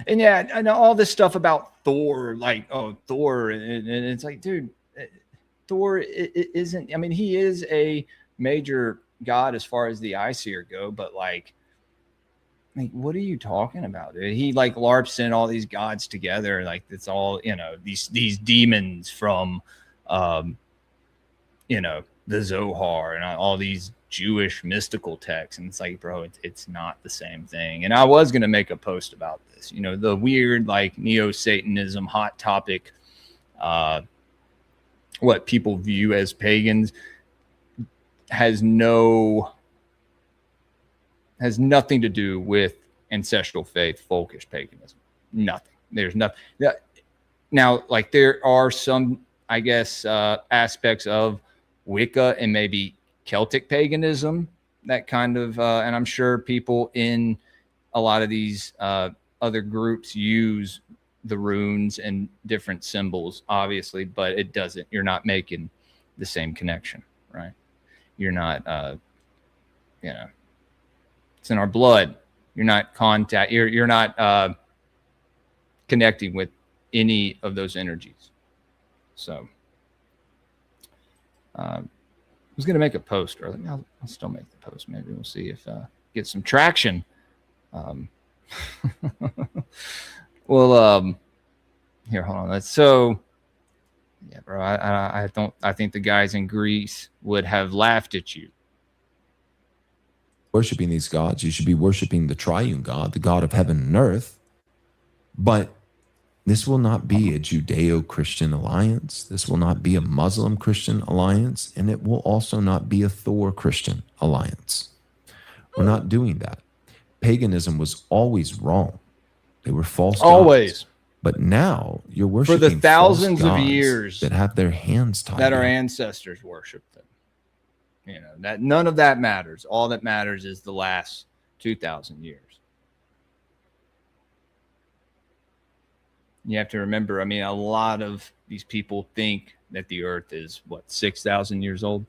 And yeah, I know all this stuff about Thor, like, Thor, and it's like, dude, Thor isn't. I mean, he is a major god as far as the Aesir go, but like, what are you talking about, dude? He like LARPs in all these gods together, like it's all these demons from, the Zohar and all these Jewish mystical texts, and it's like, bro, it's not the same thing. And I was gonna make a post about this, the weird like neo-Satanism hot topic, what people view as pagans has nothing to do with ancestral faith, folkish paganism. Nothing. There's nothing. Now, like there are some, I guess, aspects of Wicca and maybe Celtic paganism that kind of, and I'm sure people in a lot of these other groups use the runes and different symbols, obviously, but it doesn't. You're not making the same connection, right? You're not, it's in our blood. You're not You're not connecting with any of those energies. So, I was going to make a post earlier. I'll still make the post. Maybe we'll see if get some traction. Well, here, hold on. Yeah, bro. I think the guys in Greece would have laughed at you. Worshiping these gods, you should be worshiping the triune God, the God of heaven and earth. But this will not be a Judeo-Christian alliance. This will not be a Muslim-Christian alliance. And it will also not be a Thor-Christian alliance. We're not doing that. Paganism was always wrong. They were false gods. Always. But now you're worshiping for the thousands false of gods years that have their hands tied. That our ancestors worshiped them. That none of that matters. All that matters is the last 2,000 years. You have to remember, a lot of these people think that the earth is, 6,000 years old?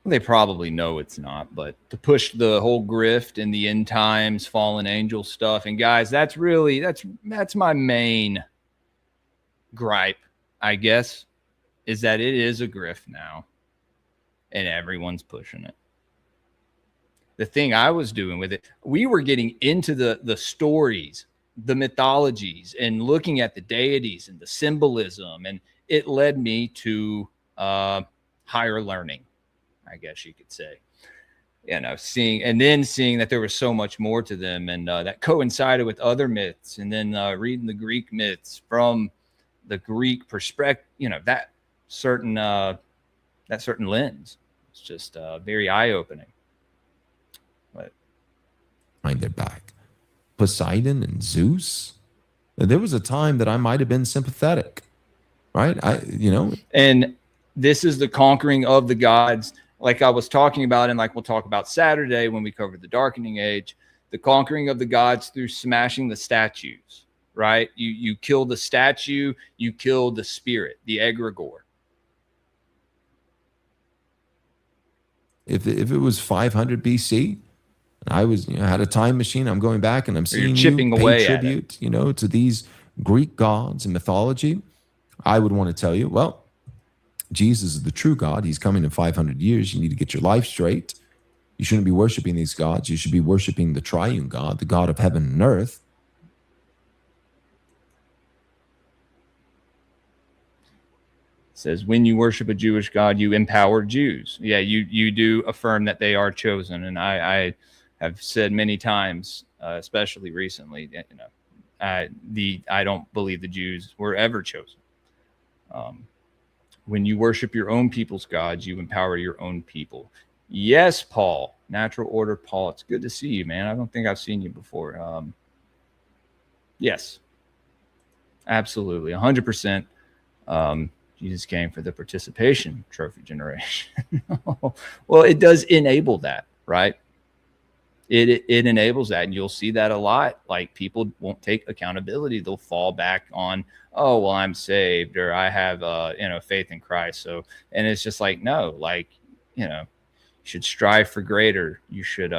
They probably know it's not, but to push the whole grift and the end times, fallen angel stuff, and guys, that's my main gripe, I guess, is that it is a grift now, and everyone's pushing it. The thing I was doing with it, we were getting into the stories, the mythologies, and looking at the deities and the symbolism, and it led me to higher learning, I guess you could say. Seeing that there was so much more to them, and that coincided with other myths, and then reading the Greek myths from the Greek perspective, that certain lens. It's just very eye-opening. Behind their back. Poseidon and Zeus. There was a time that I might have been sympathetic, right? And this is the conquering of the gods, like I was talking about, and like we'll talk about Saturday when we cover the Darkening Age, the conquering of the gods through smashing the statues, right? You kill the statue, you kill the spirit, the egregore. If it was 500 BC, and I was had a time machine, I'm going back and I'm seeing chipping you pay away tribute, to these Greek gods and mythology. I would want to tell you, well, Jesus is the true God. He's coming in 500 years. You need to get your life straight. You shouldn't be worshiping these gods. You should be worshiping the triune God, the God of heaven and earth. says, when you worship a Jewish God, you empower Jews. Yeah, you do affirm that they are chosen. And I have said many times, especially recently, I don't believe the Jews were ever chosen. When you worship your own people's gods, you empower your own people. Yes, Paul. Natural order, Paul. It's good to see you, man. I don't think I've seen you before. Yes. Absolutely. 100%. Jesus came for the participation trophy generation. Well, it does enable that, right? It enables that, and you'll see that a lot. Like, people won't take accountability. They'll fall back on, oh, well, I'm saved, or I have faith in Christ. So, and it's just like, no, like, you should strive for greater. You should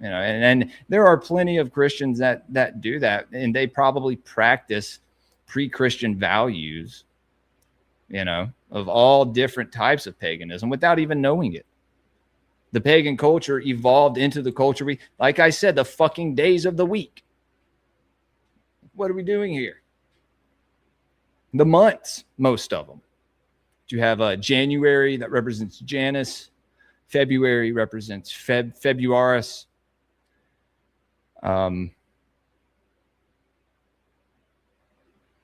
and there are plenty of Christians that do that, and they probably practice pre-Christian values, of all different types of paganism without even knowing it. The pagan culture evolved into the culture like I said, the fucking days of the week. What are we doing here? The months, most of them. You have January that represents Janus. February represents Februaris.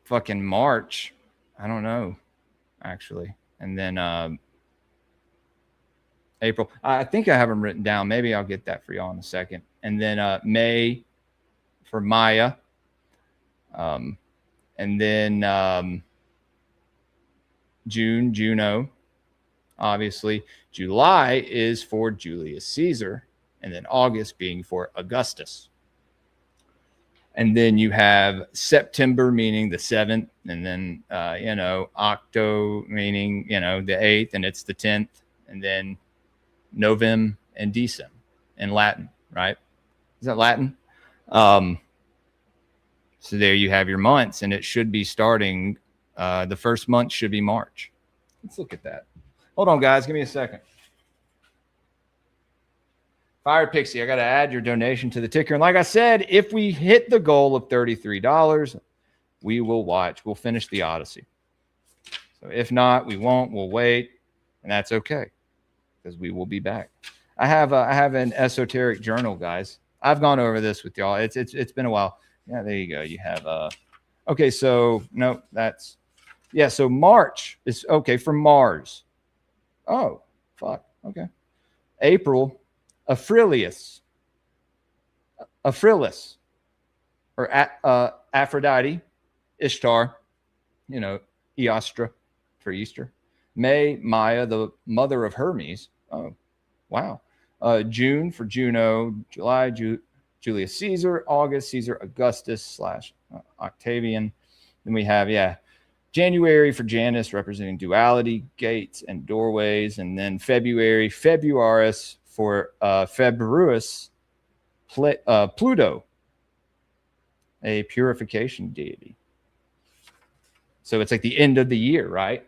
Fucking March, I don't know, actually. And then April, I think I have them written down. Maybe I'll get that for y'all in a second. And then May for Maya. And then June, Juno, obviously. July is for Julius Caesar. And then August being for Augustus. And then you have September, meaning the 7th, and then, Octo, meaning, the 8th, and it's the 10th, and then Novem and Decem in Latin, right? Is that Latin? So there you have your months, and it should be starting, the first month should be March. Let's look at that. Hold on, guys. Give me a second. Fire Pixie, I got to add your donation to the ticker. And like I said, if we hit the goal of $33, we will watch. We'll finish the Odyssey. So if not, we won't. We'll wait. And that's okay, because we will be back. I have an esoteric journal, guys. I've gone over this with y'all. It's been a while. Yeah, there you go. You have okay, so no, so March is okay for Mars. Oh, fuck. Okay. April, Aphrilis, or Aphrodite, Ishtar, Eostra for Easter. May, Maya, the mother of Hermes. Oh, wow. June for Juno. July, Julius Caesar. August, Caesar Augustus / Octavian. Then we have, January for Janus, representing duality, gates, and doorways. And then February, Februaris for Februus, Pluto, a purification deity. So it's like the end of the year, right?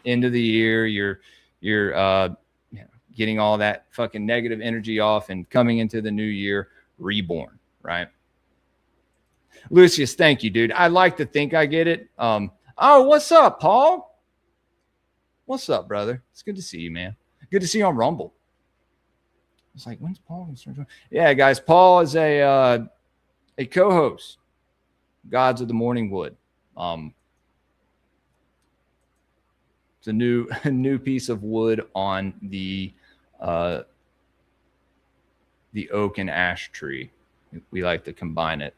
End of the year, you're getting all that fucking negative energy off and coming into the new year reborn, right? Lucius, thank you, dude. I like to think I get it. Oh, what's up, Paul? What's up, brother? It's good to see you, man. Good to see you on Rumble. It's like, when's Paul going to start? Yeah, guys, Paul is a co-host. Gods of the Morning Wood. It's a new piece of wood on the oak and ash tree. We like to combine it.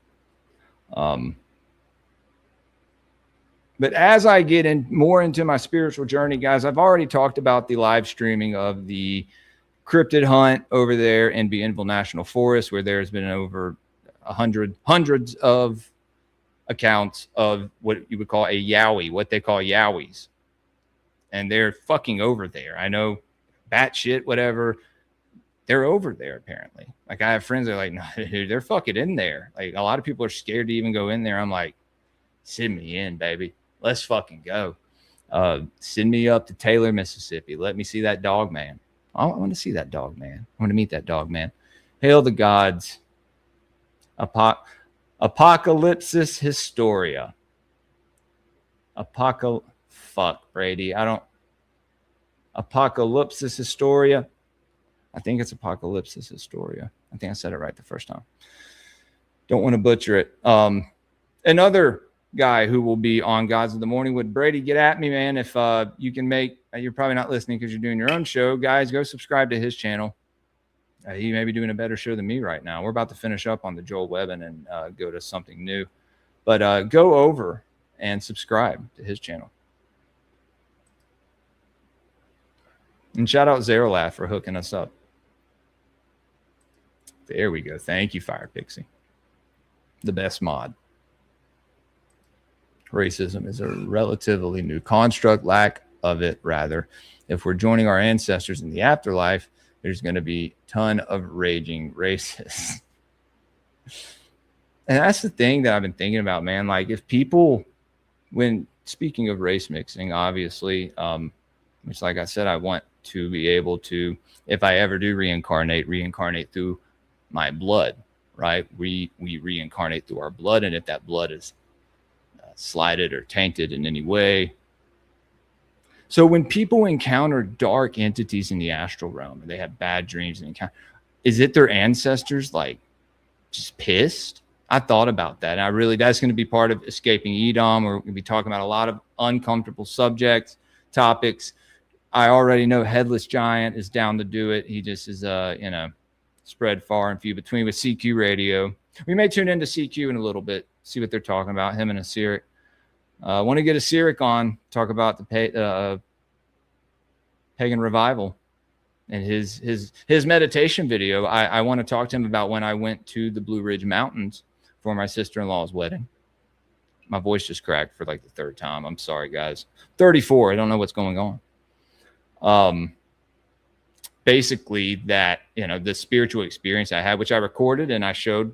But as I get more into my spiritual journey, guys, I've already talked about the live streaming of the cryptid hunt over there in Bienville National Forest, where there's been over hundreds of accounts of what you would call a yowie, what they call yowies. And they're fucking over there. I know, batshit, whatever. They're over there, apparently. Like, I have friends that are like, no, dude, they're fucking in there. Like, a lot of people are scared to even go in there. I'm like, send me in, baby. Let's fucking go. Send me up to Taylor, Mississippi. Let me see that dog man. I want to see that dog man. I want to meet that dog man. Hail the gods. Apocalypsis Historia. fuck, Brady. Apocalypsis Historia. I think it's Apocalypsis Historia. I think I said it right the first time. Don't want to butcher it. Another guy who will be on Gods of the Morning with Brady, get at me, man. If you can make, you're probably not listening because you're doing your own show. Guys, go subscribe to his channel. He may be doing a better show than me right now. We're about to finish up on the Joel Webbon and go to something new. But go over and subscribe to his channel. And shout out Zerolaf for hooking us up. There we go. Thank you, Fire Pixie. The best mod. Racism is a relatively new construct, lack of it, rather. If we're joining our ancestors in the afterlife, there's going to be a ton of raging racists. And that's the thing that I've been thinking about, man. Like, if people, when speaking of race mixing, obviously, which, like I said, I want to be able to, if I ever do reincarnate through my blood, right? We reincarnate through our blood, and if that blood is slighted or tainted in any way. So when people encounter dark entities in the astral realm, and they have bad dreams and encounter, is it their ancestors like just pissed? I thought about that. And that's going to be part of Escaping Edom. We're going to be talking about a lot of uncomfortable topics. I already know Headless Giant is down to do it. He just is, spread far and few between with CQ Radio. We may tune into CQ in a little bit, see what they're talking about, him and Assyric. I want to get Assyric on, talk about the pagan revival and his meditation video. I want to talk to him about when I went to the Blue Ridge Mountains for my sister-in-law's wedding. My voice just cracked for like the third time. I'm sorry, guys. 34. I don't know what's going on. Basically that, the spiritual experience I had, which I recorded and I shared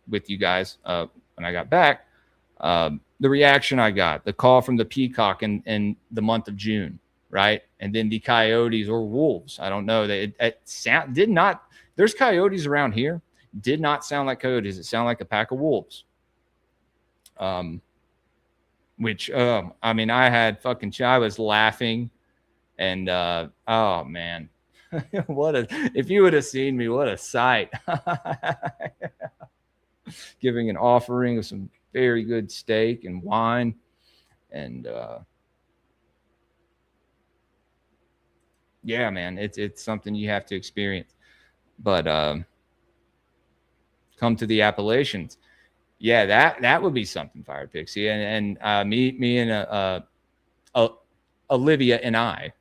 with you guys when I got back, the reaction I got, the call from the peacock in the month of June, right? And then the coyotes or wolves. I don't know. There's coyotes around here. Did not sound like coyotes. It sounded like a pack of wolves. I had I was laughing and, oh man. If you would have seen me, what a sight. Giving an offering of some very good steak and wine. And yeah, man, it's something you have to experience. But come to the Appalachians. Yeah, that would be something, Fire Pixie. And me and Olivia and I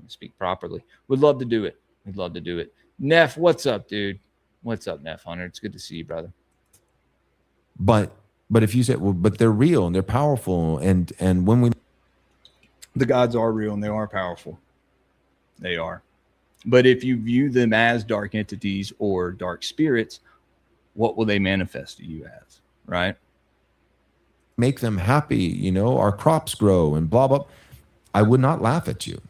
speak properly. Would love to do it. We'd love to do it. Neff, what's up, dude? What's up, Neff Hunter? It's good to see you, brother. But if you say, well, but they're real and they're powerful, and when the gods are real and they are powerful, they are. But if you view them as dark entities or dark spirits, what will they manifest to you as, right? Make them happy, our crops grow and blah blah. I would not laugh at you.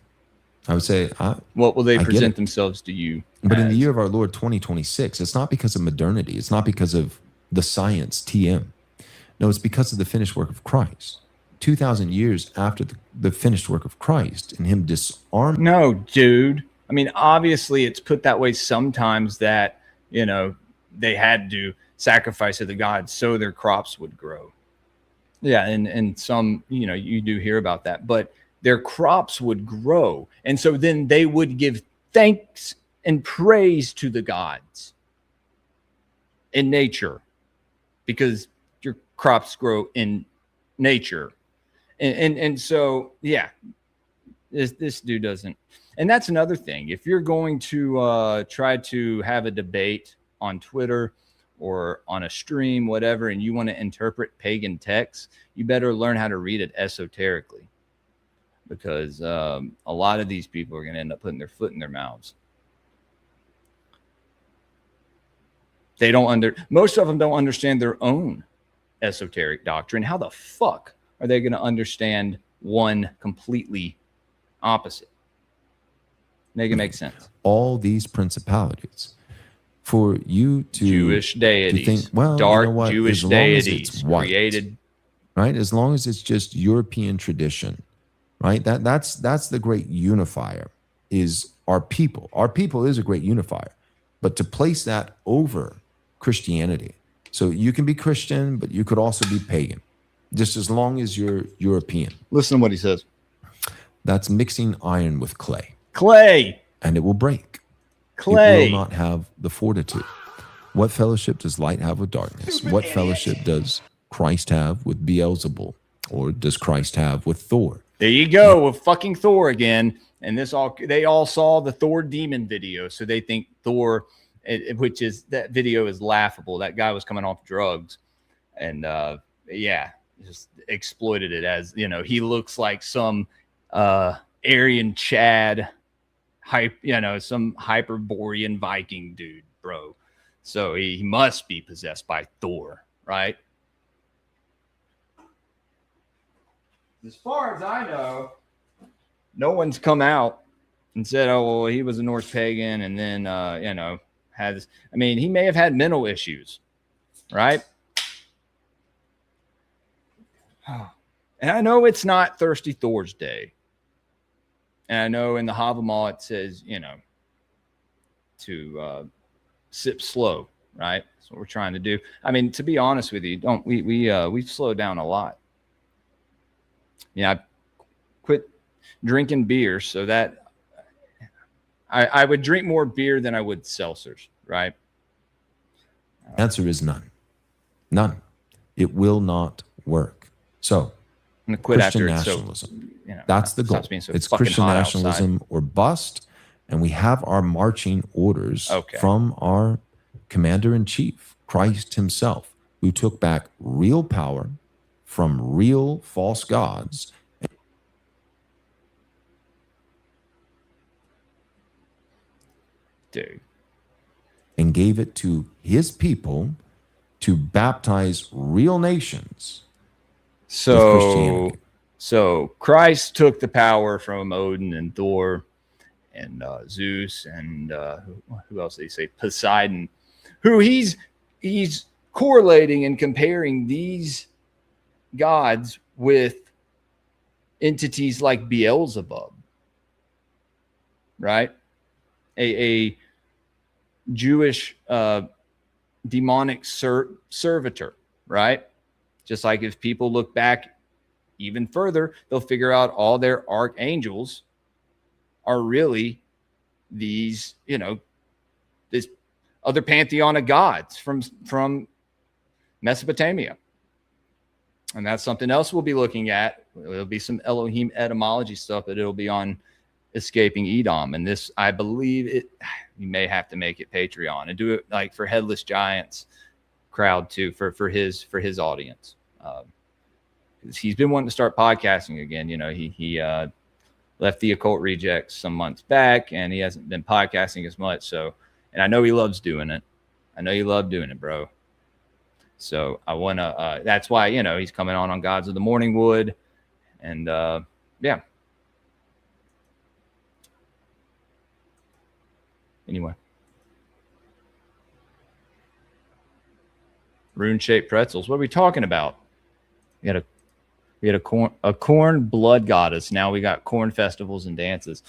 I would say, what will they present themselves to you? But in the year of our Lord 2026, it's not because of modernity. It's not because of the science TM. No, it's because of the finished work of Christ. 2,000 years after the finished work of Christ and him disarmed. No, dude. I mean, obviously it's put that way sometimes that, they had to sacrifice to the gods so their crops would grow. Yeah, and some, you do hear about that. But their crops would grow. And so then they would give thanks and praise to the gods in nature because your crops grow in nature. And so, yeah, this dude doesn't. And that's another thing. If you're going to try to have a debate on Twitter or on a stream, whatever, and you want to interpret pagan texts, you better learn how to read it esoterically. Because a lot of these people are going to end up putting their foot in their mouths. Most of them don't understand their own esoteric doctrine. How the fuck are they going to understand one completely opposite? Make it make sense. All these principalities for you to Jewish deities, to think, well, dark Jewish deities created right? As long as it's just European tradition, right? That's the great unifier, is our people. Our people is a great unifier, but to place that over Christianity. So you can be Christian, but you could also be pagan, just as long as you're European. Listen to what he says. That's mixing iron with clay. Clay. And it will break. Clay. It will not have the fortitude. What fellowship does light have with darkness? What fellowship does Christ have with Beelzebul? Or does Christ have with Thor? There you go, with fucking Thor again. And they all saw the Thor demon video, so they think Thor, that video is laughable. That guy was coming off drugs, and just exploited it as, he looks like some Aryan Chad some Hyperborean Viking dude, bro. So he must be possessed by Thor, right? As far as I know, no one's come out and said, oh, well, he was a Norse pagan, and then, he may have had mental issues, right? And I know it's not Thirsty Thor's Day. And I know in the Havamal it says, to sip slow, right? That's what we're trying to do. I mean, to be honest with you, we've slowed down a lot. I quit drinking beer, so that I would drink more beer than I would seltzers, right? Answer is none. None. It will not work. So, I'm gonna quit Christian after nationalism. That's the goal. It's fucking Christian hot nationalism outside. or bust. And we have our marching orders Okay. from our commander-in-chief, Christ himself, who took back real power from real false gods. Dude. And gave it to his people to baptize real nations with Christianity. So Christ took the power from Odin and Thor and Zeus and who else did he say? Poseidon, who he's correlating and comparing these gods with entities like Beelzebub, right? A Jewish demonic servitor, right? Just like if people look back even further, they'll figure out all their archangels are really these, this other pantheon of gods from Mesopotamia. And that's something else we'll be looking at. There'll be some Elohim etymology stuff, but it'll be on Escaping Edom. And this, I believe you may have to make it Patreon and do it like for Headless Giants crowd too, for his audience. He's been wanting to start podcasting again. He left the Occult Rejects some months back, and he hasn't been podcasting as much. So, and I know he loves doing it. I know you love doing it, bro. So I want to, that's why, he's coming on Gods of the Morning Wood. And yeah. Anyway. Rune-shaped pretzels. What are we talking about? We had a corn blood goddess. Now we got corn festivals and dances.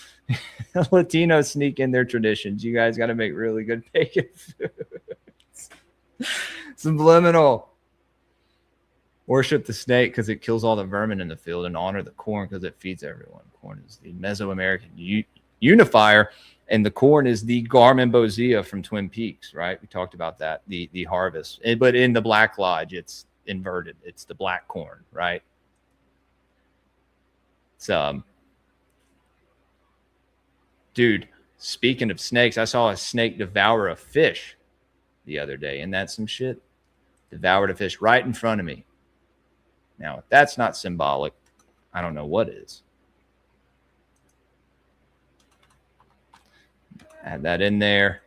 Latinos sneak in their traditions. You guys got to make really good bacon foods. Subliminal. Worship the snake because it kills all the vermin in the field, and honor the corn because it feeds everyone. Corn is the Mesoamerican unifier, and the corn is the Garmonbozia from Twin Peaks, right? We talked about that, the harvest. But in the Black Lodge, it's inverted. It's the black corn, right? Dude, speaking of snakes, I saw a snake devour a fish the other day, and that's some shit. Devoured a fish right in front of me. Now, if that's not symbolic, I don't know what is. Add that in there.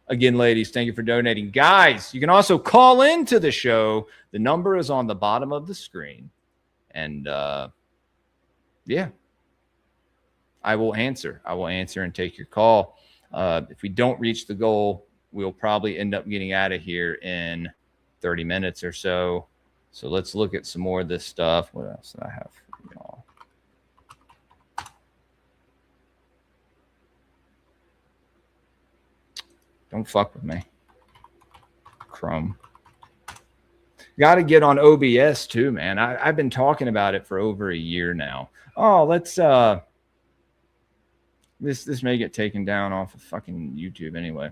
Again, ladies, thank you for donating. Guys, you can also call into the show. The number is on the bottom of the screen. And yeah, I will answer. I will answer and take your call. If we don't reach the goal, we'll probably end up getting out of here in 30 minutes or so. So let's look at some more of this stuff. What else did I have for y'all? Don't fuck with me, Chrome. Got to get on OBS too, man. I've been talking about it for over a year now. Oh, let's this may get taken down off of fucking YouTube anyway.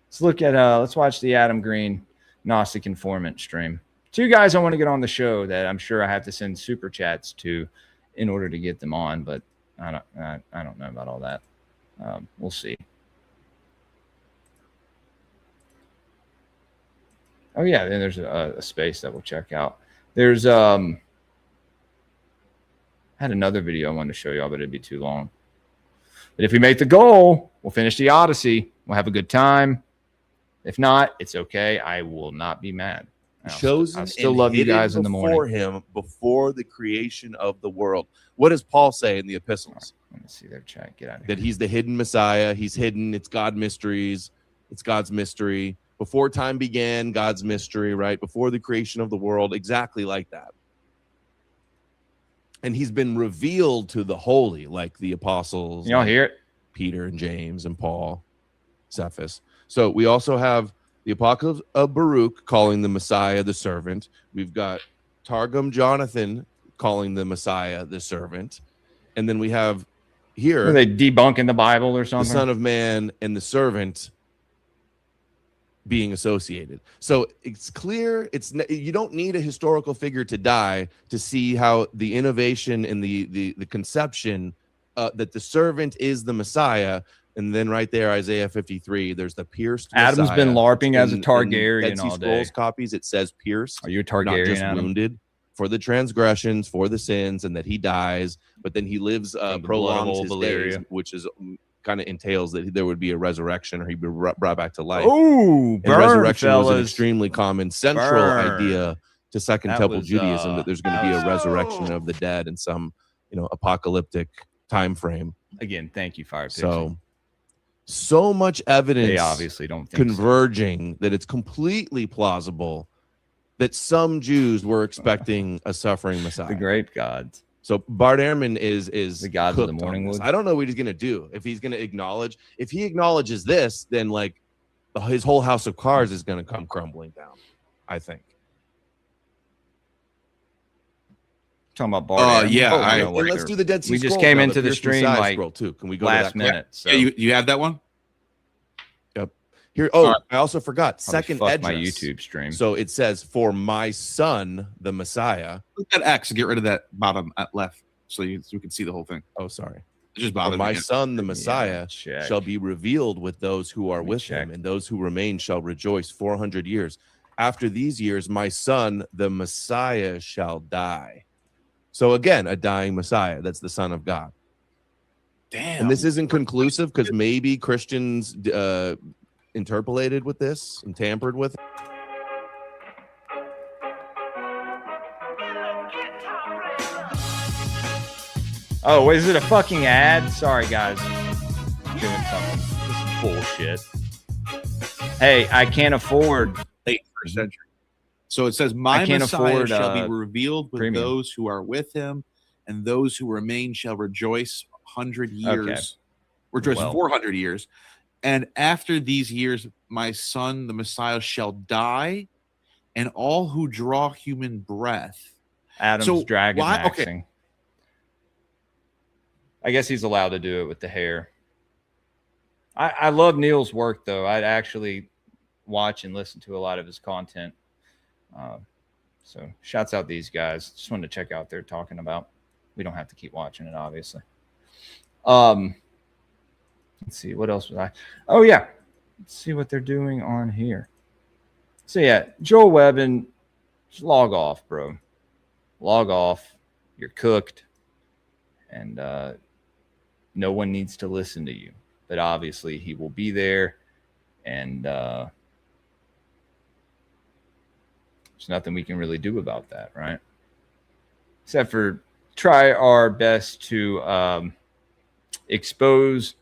Let's look at let's watch the Adam Green Gnostic Informant stream. 2 guys I want to get on the show that I'm sure I have to send super chats to in order to get them on, but I don't know about all that. We'll see. Oh yeah, then there's a space that we'll check out. There's I had another video I wanted to show y'all, but it'd be too long. But if we make the goal, we'll finish the Odyssey. We'll have a good time. If not, it's okay. I will not be mad. Chosen, I still love you guys in the morning. Before him, before the creation of the world. What does Paul say in the epistles? Let me see their chat. Get out of that here. he's the hidden Messiah. He's hidden. It's God mysteries. It's God's mystery. Before time began, God's mystery, right? Before the creation of the world, exactly like that. And he's been revealed to the holy, like the apostles. Y'all hear it? Peter and James and Paul, Cephas. So we also have the Apocalypse of Baruch calling the Messiah the servant. We've got Targum Jonathan calling the Messiah the servant. And then we have here... Are they debunking the Bible or something? The Son of Man and the servant being associated. So it's clear you don't need a historical figure to die to see how the innovation and the conception that the servant is the Messiah. And then right there, Isaiah 53, there's the pierced Adam's Messiah. been LARPing as a Targaryen in all day. Scrolls copies, it says pierced. Are you a Targaryen, not just Adam? wounded for the transgressions, for the sins, and that he dies, but then he lives, prolongs his days, which is kind of entails that there would be a resurrection or he'd be brought back to life. Oh, and resurrection was an extremely common central idea to Second Temple Judaism, that there's going to be a resurrection of the dead in some, apocalyptic time frame. Again, thank you, Fire Pixie. So much evidence they obviously don't think converging that it's completely plausible that some Jews were expecting a suffering Messiah. The grape gods. So Bart Ehrman is the gods of the morning wood. I don't know what he's gonna do. If he's gonna acknowledge, if he acknowledges this, then like his whole house of cards is gonna come crumbling down, I think. Talking about Bart. Yeah. Let's do the Dead Sea We just Scrolls came now, into the Pierce stream Messiah like scroll too. Can we go last to that minute? So. Yeah, you have that one? Yep. Here. Oh, I also forgot. Second my address. YouTube stream. So it says, "For my son, the Messiah." Look at X and get rid of that bottom at left, so we can see the whole thing. Oh, sorry. It just For bothered my me. son, the Messiah, shall be revealed with those who are with check. him, and those who remain shall rejoice 400 years. After these years, my son, the Messiah, shall die. So again, a dying Messiah. That's the Son of God. Damn. And this isn't conclusive because maybe Christians interpolated with this and tampered with it. Oh, is it a fucking ad? Sorry, guys. I'm doing something. This is bullshit. Hey, I can't afford. Late first century. So it says, "My can't Messiah afford, shall be revealed with premium. those who are with him, and those who remain shall rejoice 100 years, rejoice 400 years. And after these years, my son, the Messiah, shall die, and all who draw human breath." Adam's dragon why- okay. maxing. I guess he's allowed to do it with the hair. I love Neil's work, though. I'd actually watch and listen to a lot of his content. So shouts out these guys. Just wanted to check out what they're talking about. We don't have to keep watching it, obviously. Let's see, what else was I? Oh, yeah. Let's see what they're doing on here. So, yeah, Joel Webbon, just log off, bro. Log off. You're cooked. And no one needs to listen to you. But obviously, he will be there. And there's nothing we can really do about that, right? Except for try our best to expose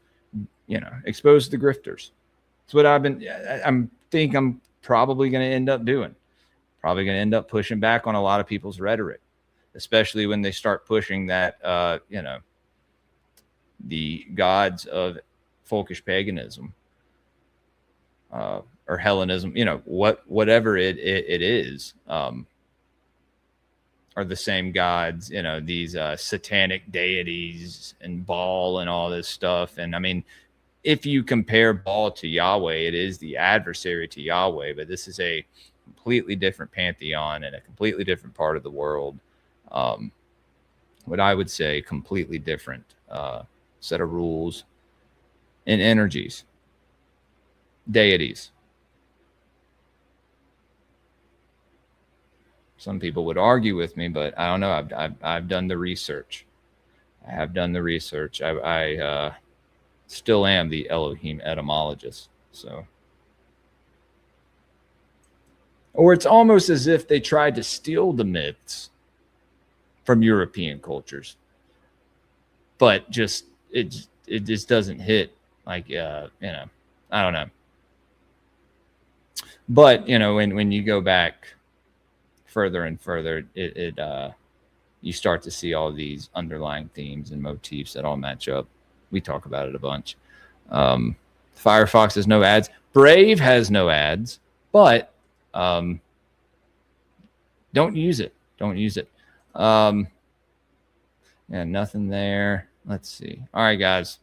the grifters. That's what I'm probably going to end up doing. probably going to end up pushing back on a lot of people's rhetoric, especially when they start pushing that, the gods of folkish paganism or Hellenism, whatever it is, are the same gods, these satanic deities and Baal and all this stuff. And I mean, if you compare Baal to Yahweh, it is the adversary to Yahweh, but this is a completely different pantheon and a completely different part of the world. What I would say, completely different set of rules and energies, deities. Some people would argue with me, but I don't know. I've done the research. I have done the research. I still am the Elohim etymologist. So, or it's almost as if they tried to steal the myths from European cultures, but it just doesn't hit like I don't know. But when you go back further and further, you start to see all these underlying themes and motifs that all match up. We talk about it a bunch. Firefox has no ads. Brave has no ads, but don't use it. Don't use it. Yeah, nothing there. Let's see. All right, guys.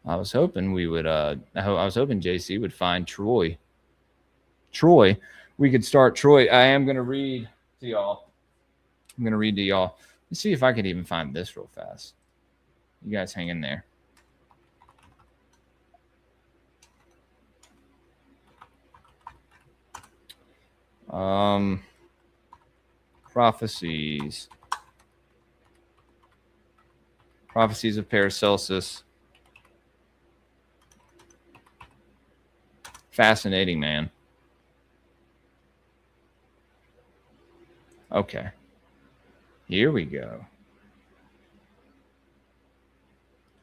I was hoping we would. I was hoping JC would find Troy. We could start Troy. I am going to read to y'all. Let's see if I could even find this real fast. You guys hang in there. Prophecies of Paracelsus. Fascinating, man. Okay. Here we go.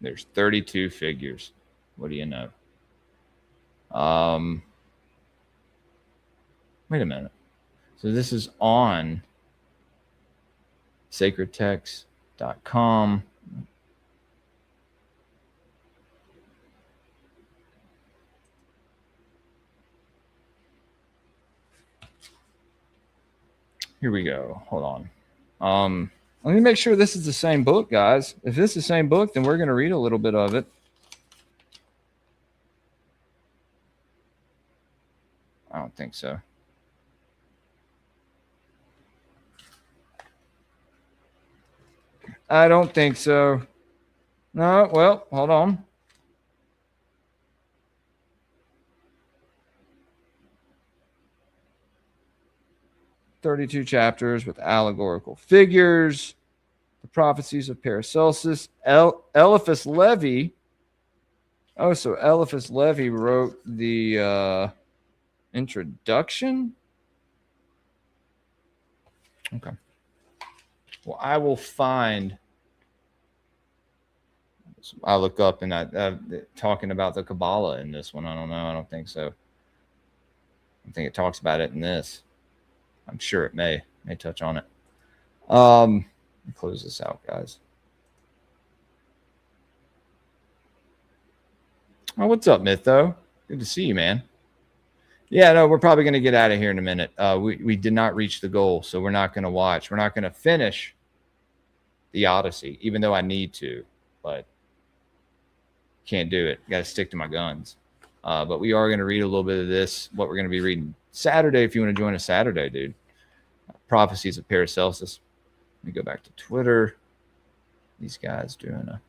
There's 32 figures. What do you know? Wait a minute. So this is on sacredtext.com. Here we go. Hold on. Let me make sure this is the same book, guys. If this is the same book, then we're going to read a little bit of it. I don't think so. I don't think so. No, well, hold on. "32 chapters with allegorical figures, the prophecies of Paracelsus." Eliphas Levi. Oh, so Eliphas Levi wrote the introduction? Okay. Well, I will find. I look up and talking about the Kabbalah in this one. I don't know. I don't think so. I think it talks about it in this. I'm sure it may touch on it. Let me close this out, guys. Oh, what's up, Mytho? Good to see you, man. Yeah, no, we're probably going to get out of here in a minute. We did not reach the goal, so we're not going to watch. We're not going to finish the Odyssey, even though I need to, but can't do it. Got to stick to my guns. But we are going to read a little bit of this, what we're going to be reading Saturday, if you want to join us Saturday, dude. Prophecies of Paracelsus. Let me go back to Twitter. These guys doing a...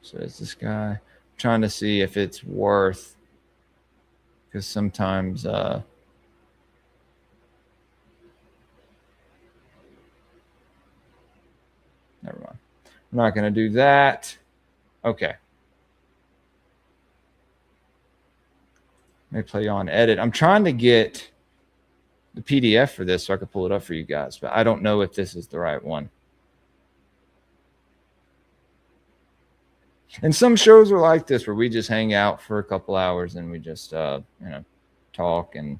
So it's this guy. I'm trying to see if it's worth... Because sometimes... Never mind. I'm not going to do that. Okay. Let me play on edit. I'm trying to get the PDF for this so I could pull it up for you guys, but I don't know if this is the right one. And some shows are like this where we just hang out for a couple hours and we just, talk, and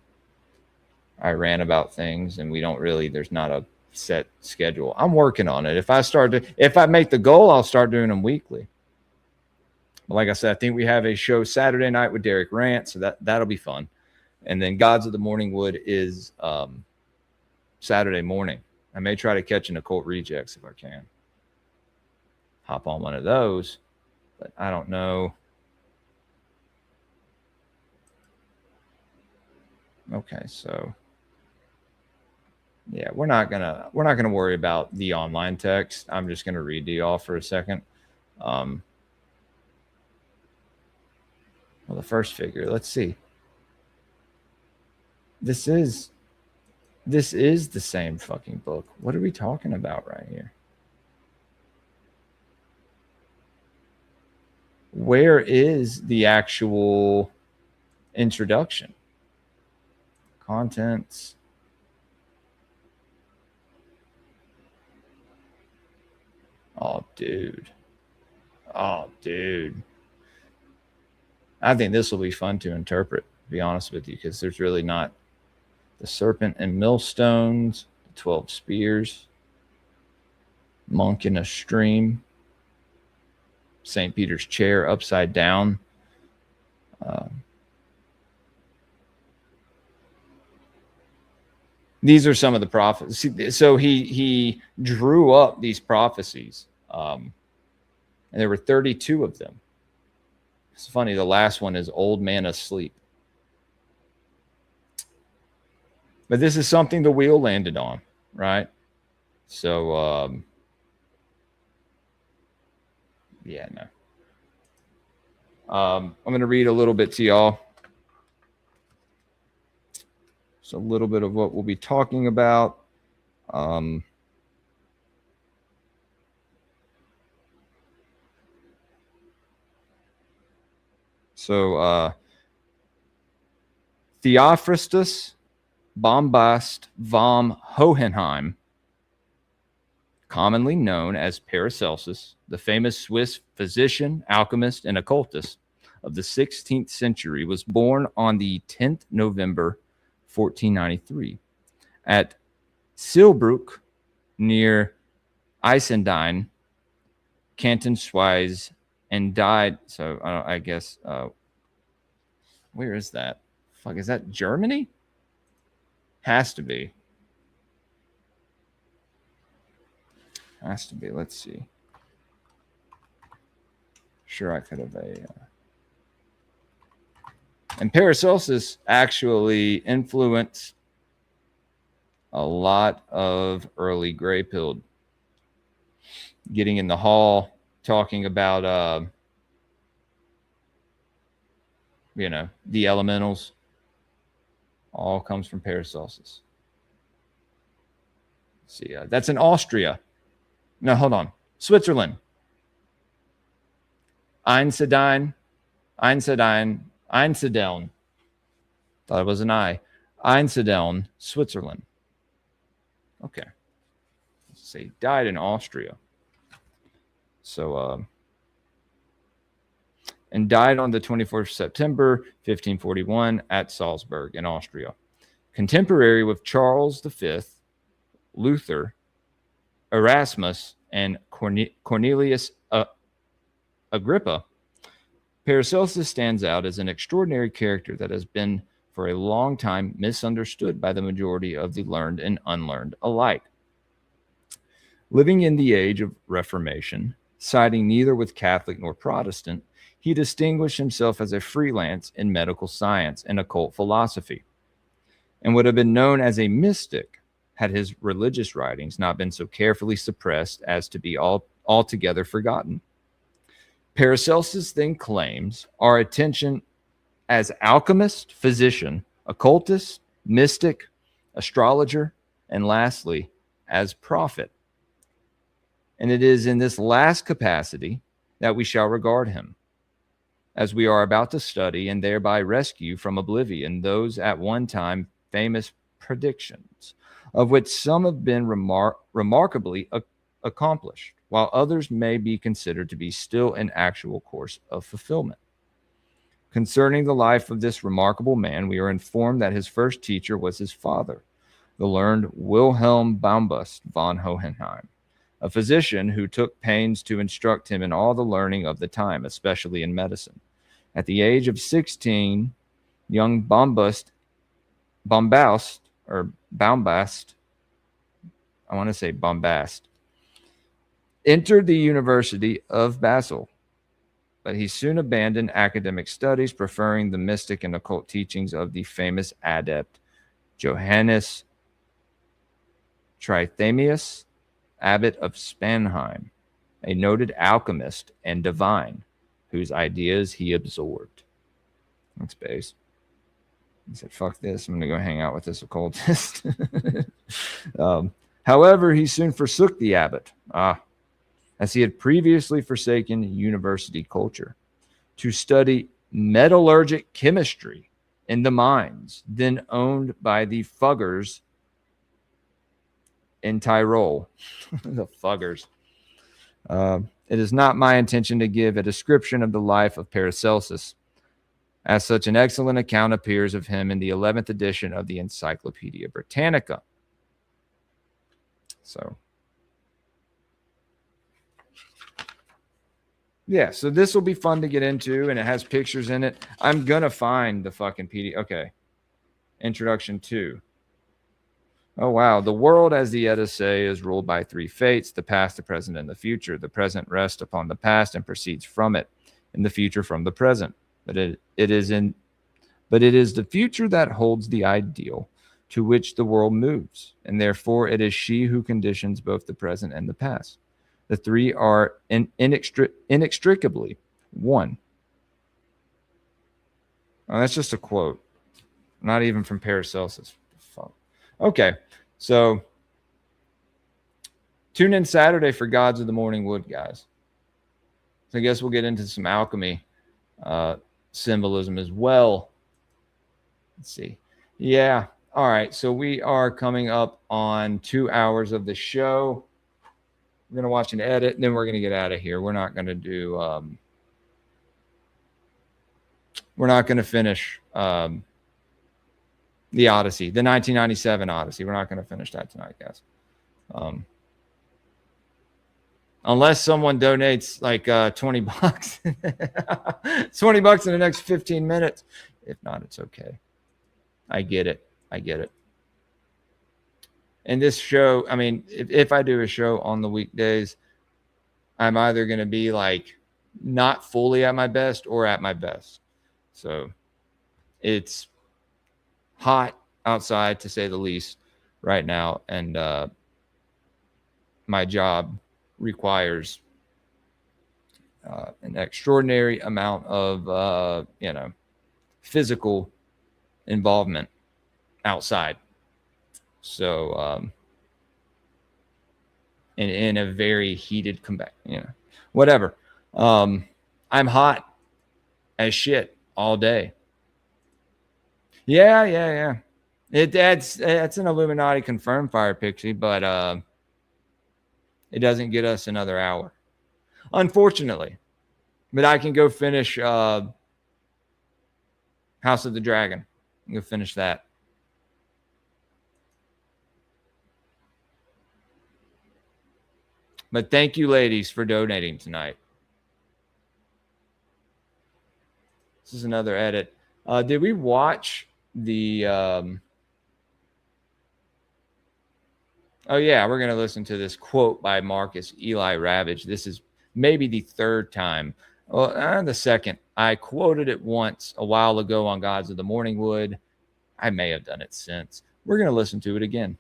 I rant about things, and we don't really, there's not a set schedule. I'm working on it. If I make the goal, I'll start doing them weekly. But like I said, I think we have a show Saturday night with Derek Rant, so that'll be fun. And then Gods of the Morning Wood is Saturday morning. I may try to catch an Occult Rejects if I can. Hop on one of those, but I don't know. Okay, so yeah, we're not gonna worry about the online text. I'm just gonna read to y'all for a second. Well, the first figure, let's see. This is the same fucking book. What are we talking about right here? Where is the actual introduction? Contents. Oh, dude. I think this will be fun to interpret, to be honest with you, because there's really not the serpent and millstones, the 12 spears, monk in a stream, St. Peter's chair upside down. These are some of the prophecies. So he drew up these prophecies, and there were 32 of them. It's funny, the last one is Old Man Asleep. But this is something the wheel landed on, right? So, yeah, no. I'm going to read a little bit to y'all. So a little bit of what we'll be talking about. Theophrastus Bombast vom Hohenheim, commonly known as Paracelsus, the famous Swiss physician, alchemist, and occultist of the 16th century, was born on the 10th November 1493 at Silbruck near Eisenstein, Canton Schweiz, and died. So I guess, where is that? Fuck, is that Germany? Has to be. Has to be. Let's see. Sure, I could have and Paracelsus actually influenced a lot of early Greypilled. Getting in the hall, talking about, the elementals. All comes from Paracelsus. Let's see, that's in Austria. No, hold on. Switzerland. Einstein. Thought it was an I. Einsiedeln, Switzerland. Okay. Let's see. Died in Austria. So, and died on the 24th of September, 1541 at Salzburg in Austria. Contemporary with Charles V, Luther, Erasmus, and Cornelius Agrippa, Paracelsus stands out as an extraordinary character that has been for a long time misunderstood by the majority of the learned and unlearned alike. Living in the age of Reformation, siding neither with Catholic nor Protestant, he distinguished himself as a freelance in medical science and occult philosophy, and would have been known as a mystic had his religious writings not been so carefully suppressed as to be altogether forgotten. Paracelsus then claims our attention as alchemist, physician, occultist, mystic, astrologer, and lastly, as prophet. And it is in this last capacity that we shall regard him, as we are about to study and thereby rescue from oblivion those at one time famous predictions, of which some have been remarkably accomplished, while others may be considered to be still in actual course of fulfillment. Concerning the life of this remarkable man, we are informed that his first teacher was his father, the learned Wilhelm Baumbust von Hohenheim, a physician who took pains to instruct him in all the learning of the time, especially in medicine. At the age of 16, young Baumbast, I want to say Bombast, entered the University of Basel, but he soon abandoned academic studies, preferring the mystic and occult teachings of the famous adept Johannes Trithemius, abbot of Spanheim, a noted alchemist and divine, whose ideas he absorbed. Thanks, base. He said, fuck this, I'm going to go hang out with this occultist. However, he soon forsook the abbot, as he had previously forsaken university culture, to study metallurgic chemistry in the mines then owned by the Fuggers in Tyrol. The Fuggers. It is not my intention to give a description of the life of Paracelsus, as such an excellent account appears of him in the 11th edition of the Encyclopedia Britannica. So, yeah, so this will be fun to get into, and it has pictures in it. I'm going to find the fucking PDF. Okay. Introduction 2. Oh, wow. The world, as the Eddas say, is ruled by 3 fates: the past, the present, and the future. The present rests upon the past and proceeds from it, and the future from the present. But it is the future that holds the ideal to which the world moves, and therefore it is she who conditions both the present and the past. The 3 are inextricably one. Oh, that's just a quote, not even from Paracelsus. Okay, so tune in Saturday for Gods of the Morning Wood, guys. So I guess we'll get into some alchemy symbolism as well. Let's see. Yeah. All right. So we are coming up on 2 hours of the show. We're going to watch an edit, and then we're going to get out of here. We're not going to do, we're not going to finish the Odyssey, the 1997 Odyssey. We're not going to finish that tonight, guys. Unless someone donates like $20. $20 in the next 15 minutes. If not, it's okay. I get it. And this show, I mean, if I do a show on the weekdays, I'm either going to be like not fully at my best or at my best. So it's hot outside, to say the least, right now. And my job requires an extraordinary amount of, physical involvement outside. So, in a very heated combat, whatever. I'm hot as shit all day. Yeah. That's an Illuminati confirmed Fire Pixie, but it doesn't get us another hour, unfortunately. But I can go finish House of the Dragon. Go finish that. But thank you, ladies, for donating tonight. This is another edit. Did we watch the... Oh, yeah, we're going to listen to this quote by Marcus Eli Ravage. This is maybe the 3rd time. Well, the 2nd. I quoted it once a while ago on Gods of the Morning Wood. I may have done it since. We're going to listen to it again.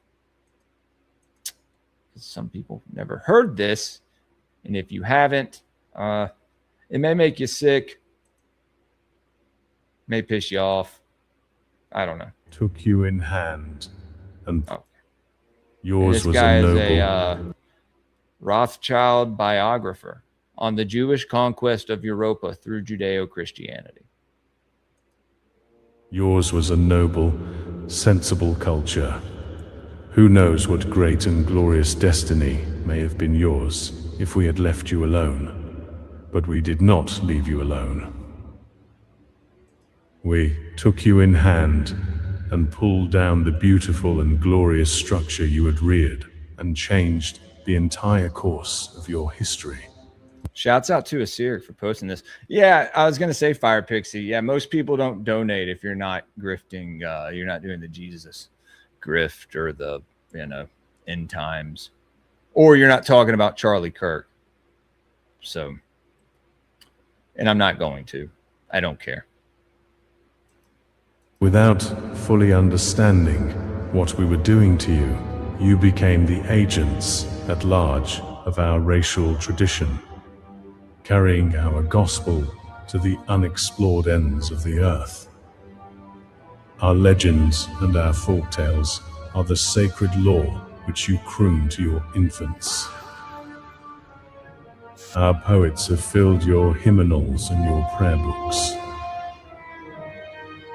Some people never heard this, and if you haven't, it may make you sick, may piss you off. I don't know. Took you in hand, and this yours was guy a noble. Is a Rothschild biographer on the Jewish conquest of Europa through Judeo-Christianity. Yours was a noble, sensible culture. Who knows what great and glorious destiny may have been yours if we had left you alone. But we did not leave you alone. We took you in hand and pulled down the beautiful and glorious structure you had reared and changed the entire course of your history. Shouts out to Assyric for posting this. Yeah, I was going to say Fire Pixie. Yeah, most people don't donate if you're not grifting. You're not doing the Jesus grift or the, end times. Or you're not talking about Charlie Kirk. So, and I'm not going to. I don't care. Without fully understanding what we were doing to you, you became the agents at large of our racial tradition, carrying our gospel to the unexplored ends of the earth. Our legends and our folktales are the sacred lore which you croon to your infants. Our poets have filled your hymnals and your prayer books.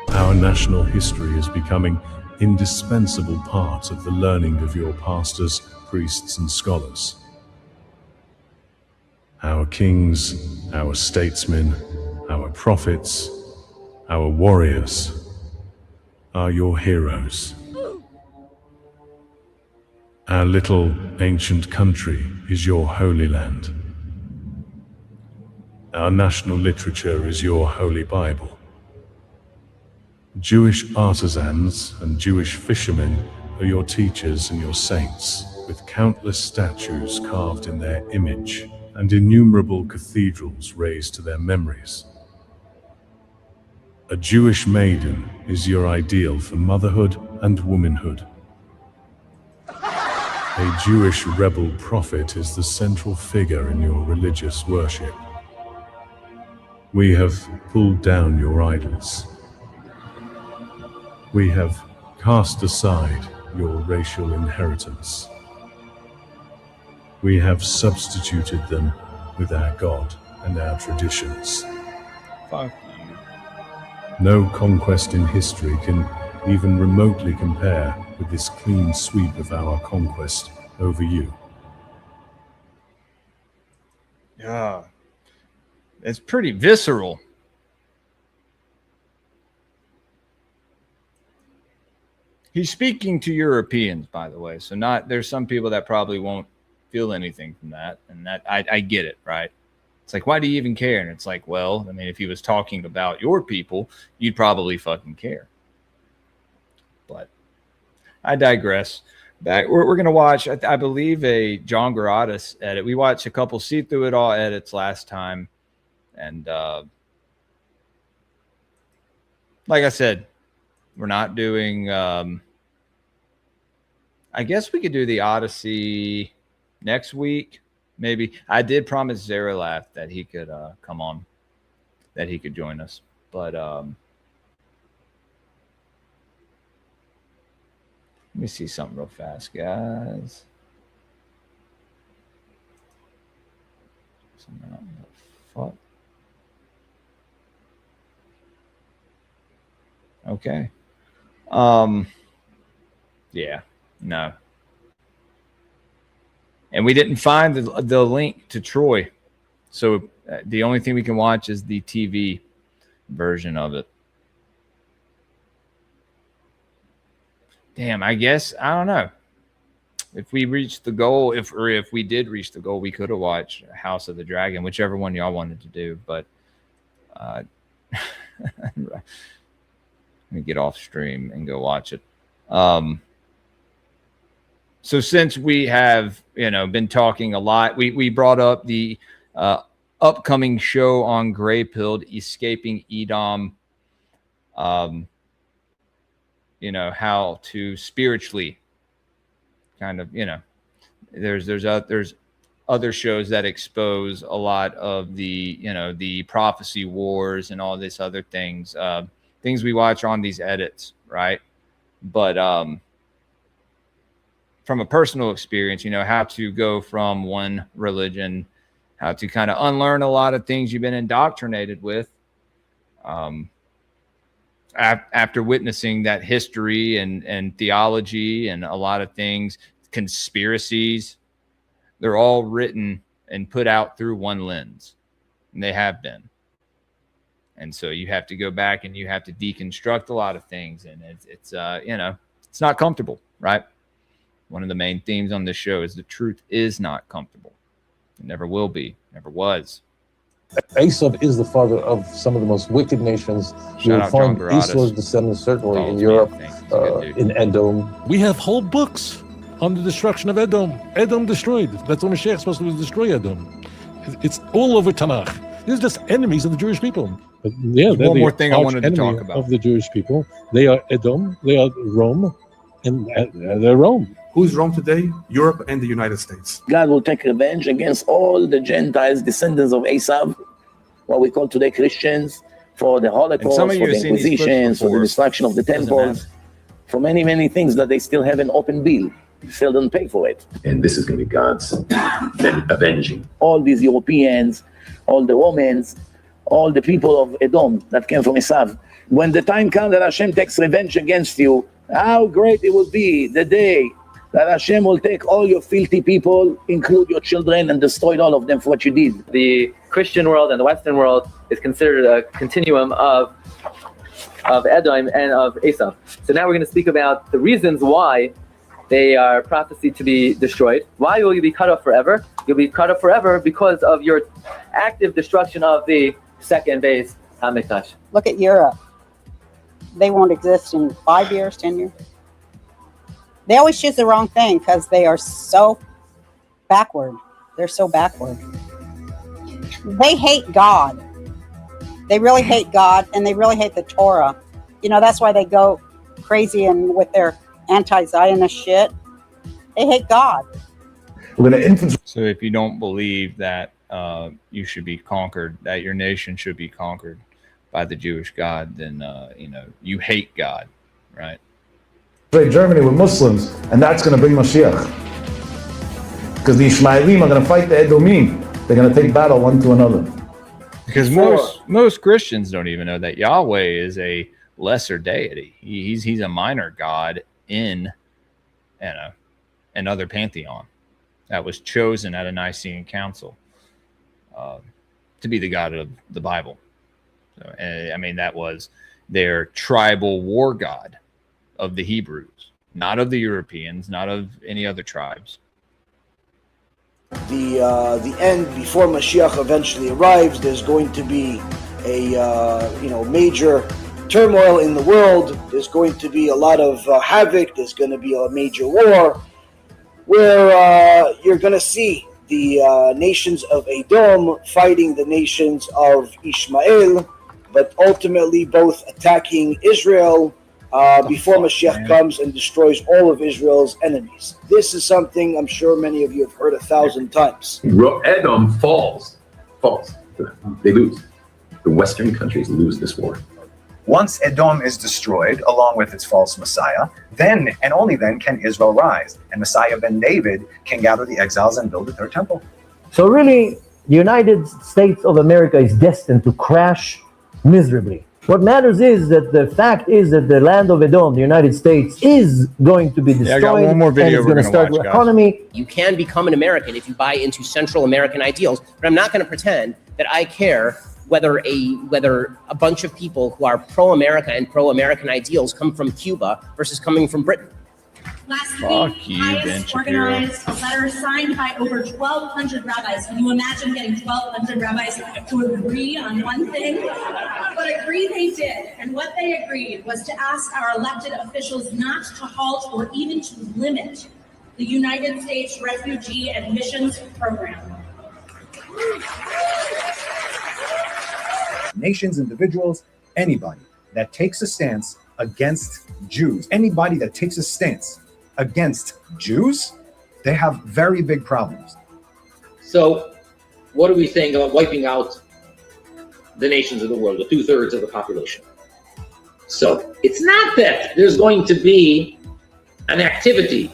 Our national history is becoming indispensable part of the learning of your pastors, priests, and scholars. Our kings, our statesmen, our prophets, our warriors are your heroes. Our little ancient country is your holy land. Our national literature is your holy Bible. Jewish artisans and Jewish fishermen are your teachers and your saints, with countless statues carved in their image and innumerable cathedrals raised to their memories. A Jewish maiden is your ideal for motherhood and womanhood. A Jewish rebel prophet is the central figure in your religious worship. We have pulled down your idols. We have cast aside your racial inheritance. We have substituted them with our God and our traditions. Fuck you. No conquest in history can even remotely compare with this clean sweep of our conquest over you. Yeah. It's pretty visceral. He's speaking to Europeans, by the way. So there's some people that probably won't feel anything from that. And that I get it, right? It's like, why do you even care? And it's like, well, I mean, if he was talking about your people, you'd probably fucking care. But I digress. We're going to watch, I believe, a John Garadas edit. We watched a couple See Through It All edits last time. And like I said, we're not doing... I guess we could do the Odyssey next week. Maybe. I did promise Zaralath that he could come on, that he could join us. But let me see something real fast, guys. What the fuck? Okay. Yeah. No. And we didn't find the link to Troy. So the only thing we can watch is the TV version of it. Damn, I guess, I don't know. If we reached the goal, if we did reach the goal, we could have watched House of the Dragon, whichever one y'all wanted to do. But let me get off stream and go watch it. So since we have, been talking a lot, we brought up the upcoming show on Greypilled, Escaping Edom. How to spiritually kind of, there's other shows that expose a lot of the, the prophecy wars and all this other things we watch on these edits, right? But from a personal experience, how to go from one religion, how to kind of unlearn a lot of things you've been indoctrinated with. after witnessing that history and theology and a lot of things, conspiracies, they're all written and put out through one lens, and they have been. And so you have to go back and you have to deconstruct a lot of things, and it's it's not comfortable, right? One of the main themes on this show is the truth is not comfortable. It never will be, never was. Esau is the father of some of the most wicked nations. You will find Esau's descendants certainly in Europe, in Edom. We have whole books on the destruction of Edom. Edom destroyed. That's what Mashiach is supposed to destroy Edom. It's all over Tanakh. These are just enemies of the Jewish people. But yeah, one more thing I wanted to talk about of the Jewish people. They are Edom. They are Rome, and they're Rome. Who's Rome today? Europe and the United States. God will take revenge against all the Gentiles, descendants of Esau, what we call today Christians, for the Holocaust, for the Inquisitions, for the destruction of the temples, for many, many things that they still have an open bill. They still don't pay for it. And this is going to be God's avenging. All these Europeans, all the Romans, all the people of Edom that came from Esau. When the time comes that Hashem takes revenge against you, how great it will be the day that Hashem will take all your filthy people, include your children, and destroy all of them for what you did. The Christian world and the Western world is considered a continuum of Edom and of Esau. So now we're going to speak about the reasons why they are prophesied to be destroyed. Why will you be cut off forever? You'll be cut off forever because of your active destruction of the second base HaMikdash. Look at Europe. They won't exist in 5 years, 10 years. They always choose the wrong thing because they are so backward. They're so backward. They hate God. They really hate God, and they really hate the Torah. You know, that's why they go crazy and with their anti-Zionist shit. They hate God. So if you don't believe that you should be conquered, that your nation should be conquered by the Jewish God, then you hate God, right? Germany with Muslims, and that's going to bring Mashiach. Because the Ishmaelim are going to fight the Edomim. They're going to take battle one to another. Because most Christians don't even know that Yahweh is a lesser deity. He's a minor god in another pantheon that was chosen at a Nicene Council to be the God of the Bible. So, that was their tribal war god of the Hebrews, not of the Europeans, not of any other tribes. The end, before Mashiach eventually arrives, there's going to be a major turmoil in the world. There's going to be a lot of havoc. There's going to be a major war where you're going to see the nations of Edom fighting the nations of Ishmael, but ultimately both attacking Israel before Mashiach comes and destroys all of Israel's enemies. This is something I'm sure many of you have heard 1,000 times. Edom falls. They lose. The Western countries lose this war. Once Edom is destroyed, along with its false Messiah, then and only then can Israel rise, and Messiah ben David can gather the exiles and build the third temple. So really, the United States of America is destined to crash miserably. What matters is that the fact is that the land of Edom, the United States, is going to be destroyed. I got one more video. And it's going to start the economy. You can become an American if you buy into Central American ideals, but I'm not going to pretend that I care whether a bunch of people who are pro-America and pro-American ideals come from Cuba versus coming from Britain. Last week, IS organized a letter signed by over 1,200 rabbis. Can you imagine getting 1,200 rabbis to agree on one thing? But agree they did. And what they agreed was to ask our elected officials not to halt or even to limit the United States Refugee Admissions Program. Nations, individuals, anybody that takes a stance against Jews, anybody that takes a stance against Jews, they have very big problems. So what are we saying about wiping out the nations of the world, the 2/3 of the population? So it's not that there's going to be an activity,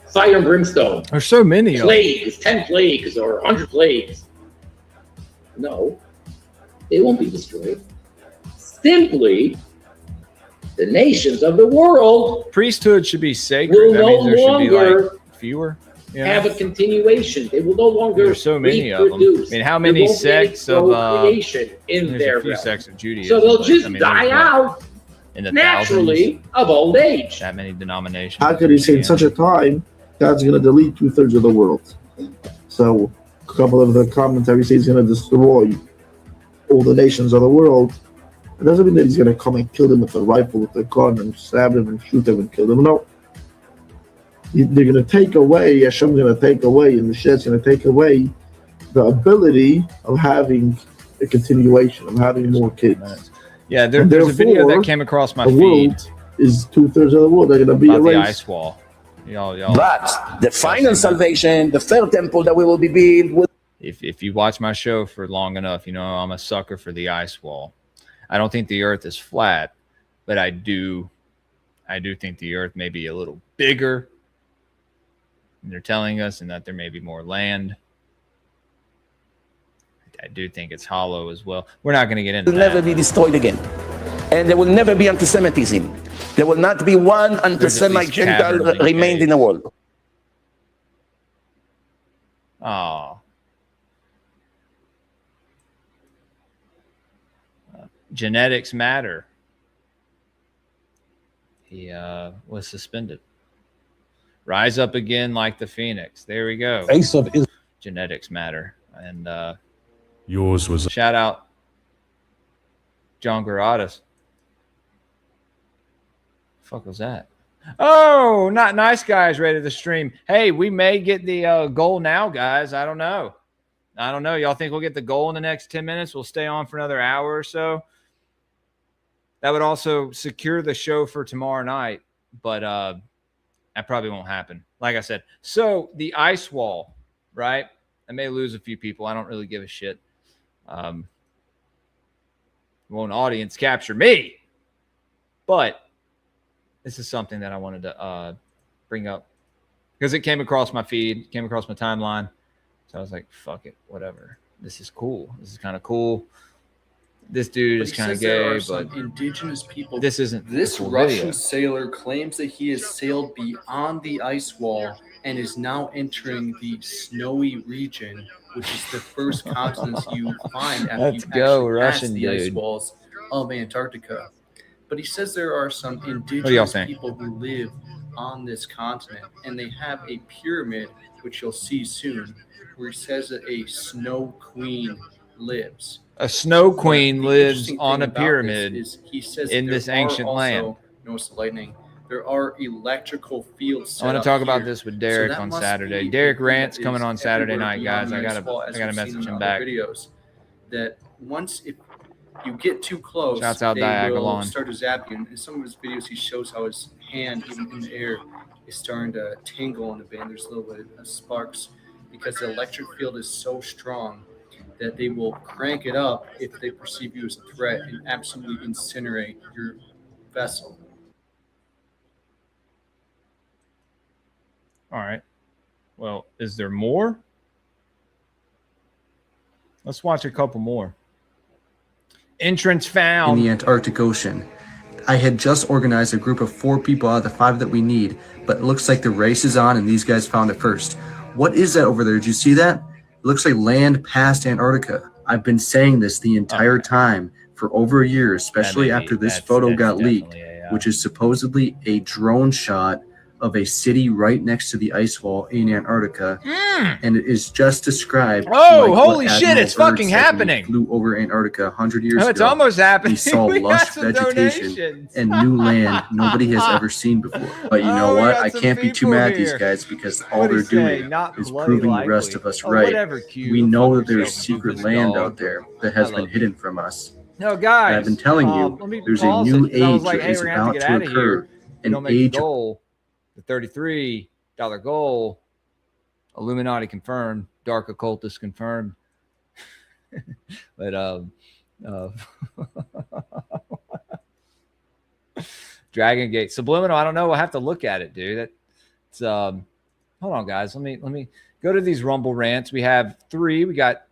fire and brimstone. There's so many plagues, 10 plagues or 100 plagues. No, they won't be destroyed. Simply, the nations of the world priesthood should be sacred. will That no means there should be longer like fewer. You know? have a continuation. They will no longer There's so many of them. I mean, how many sects of procreation in there's their a few realm. sects of Judaism? So they'll but, just I mean, die there's, out in the naturally thousands, of old age. that many denominations. How could he say in such a time God's going to delete 2/3 of the world? So a couple of the commentaries say he's going to destroy all the nations of the world. It doesn't mean that he's going to come and kill them with a rifle, with a gun, and stab them and shoot them and kill them. No. They're going to take away, Hashem's going to take away, and the Shed's going to take away the ability of having a continuation, of having more kids. Yeah, there's a video that came across my the feed. world is 2/3 of the world. They're going to be About the erased. ice wall. Y'all, But the final salvation, the third temple that we will be built with. If you watch my show for long enough, you know I'm a sucker for the ice wall. I don't think the earth is flat, but I do think the earth may be a little bigger. And they're telling us, and that there may be more land. I do think it's hollow as well. We're not going to get into Will that. never be destroyed again. And there will never be anti-Semitism. There will not be one anti-Semite Gentile remained in the world. Oh. Genetics matter. He was suspended. Rise up again like the phoenix. There we go. Genetics matter. And yours was shout out John Garadas. Fuck was that? Oh, not nice guys ready to stream. Hey, we may get the goal now, guys. I don't know. Y'all think we'll get the goal in the next 10 minutes? We'll stay on for another hour or so. That would also secure the show for tomorrow night, but that probably won't happen. Like I said, so the ice wall, right? I may lose a few people. I don't really give a shit. Won't audience capture me, but this is something that I wanted to bring up because it came across my feed, came across my timeline. So I was like, fuck it, whatever. This is cool. This is kind of cool. This dude is kind of gay, but indigenous people. This isn't This cool Russian video. sailor claims that he has sailed beyond the ice wall and is now entering the snowy region, which is the first continent you find after Let's you go, actually pass Russian the ice dude. walls of Antarctica. But he says there are some do y'all indigenous think? people who live on this continent, and they have a pyramid, which you'll see soon, where he says that a snow queen lives. A snow queen The lives interesting on thing a about pyramid this is he says in there this are ancient also, land. Notice the lightning. There are electrical fields. I want to set talk up about here. this with So Derek that on must Saturday. be Derek something Rant's that coming is on Saturday everywhere night, guys. beyond I the ice wall, as gotta we've message seen in him other back. Videos that once if you get too close, Shouts out they will Diagolon. start to zap you. And in some of his videos, he shows how his hand, even in the air, is starting to tingle in a bit. And there's a little bit of sparks because the electric field is so strong that they will crank it up if they perceive you as a threat and absolutely incinerate your vessel. All right. Well, is there more? Let's watch a couple more. Entrance found. In the Antarctic Ocean. I had just organized a group of 4 people out of the 5 that we need, but it looks like the race is on and these guys found it first. What is that over there? Did you see that? It looks like land past Antarctica. I've been saying this the entire time for over a year, especially after this photo got leaked, which is supposedly a drone shot of a city right next to the ice wall in Antarctica, and it is just described. Oh, like holy what shit, Admiral it's fucking Byrd said when he happening. Flew over Antarctica 100 years Oh, ago. it's almost happening. He saw We lush got some vegetation donations. and new land nobody has ever seen before. But you know Oh, we what? got I some can't be too people mad at these here. guys because all What'd he they're say? doing Not is bloody proving the rest likely. of us Oh, right. whatever, Q. We Go know fuck that there's yourself, secret stupid land dog. out there that has I been love hidden from us. No, guys. And I've been telling you, let me there's a pause new it, 'cause I was age like, that hey, is we're gonna have about to get to out of here. occur. You don't An make the age of goal, the $33 goal. Illuminati confirmed. Dark occultist confirmed. But Dragon Gate Subliminal. I don't know. We'll have to look at it, dude. It's hold on, guys. Let me go to these Rumble rants. We have 3. We got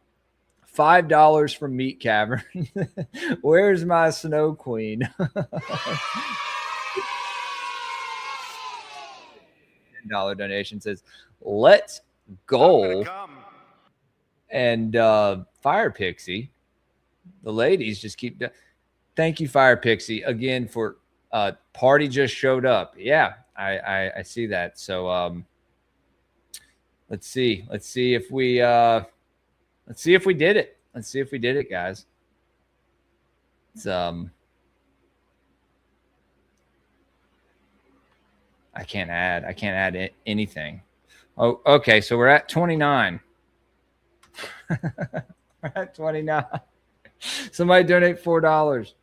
$5 from Meat Cavern. Where's my Snow Queen? $10 donation says, let's go. And Fire Pixie, the ladies just keep. Thank you, Fire Pixie, again for party just showed up. Yeah, I see that. So let's see if we did it. Let's see if we did it, guys. It's I can't add anything. Oh, okay. So we're at 29. We're at 29. Somebody donate $4.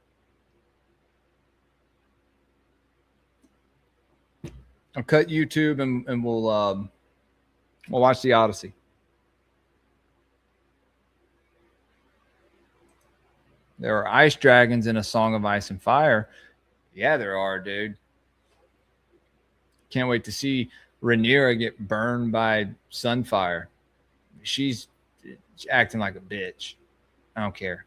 I'll cut YouTube and we'll watch the Odyssey. There are ice dragons in A Song of Ice and Fire. Yeah, there are, dude. Can't wait to see Rhaenyra get burned by Sunfire. She's acting like a bitch. I don't care.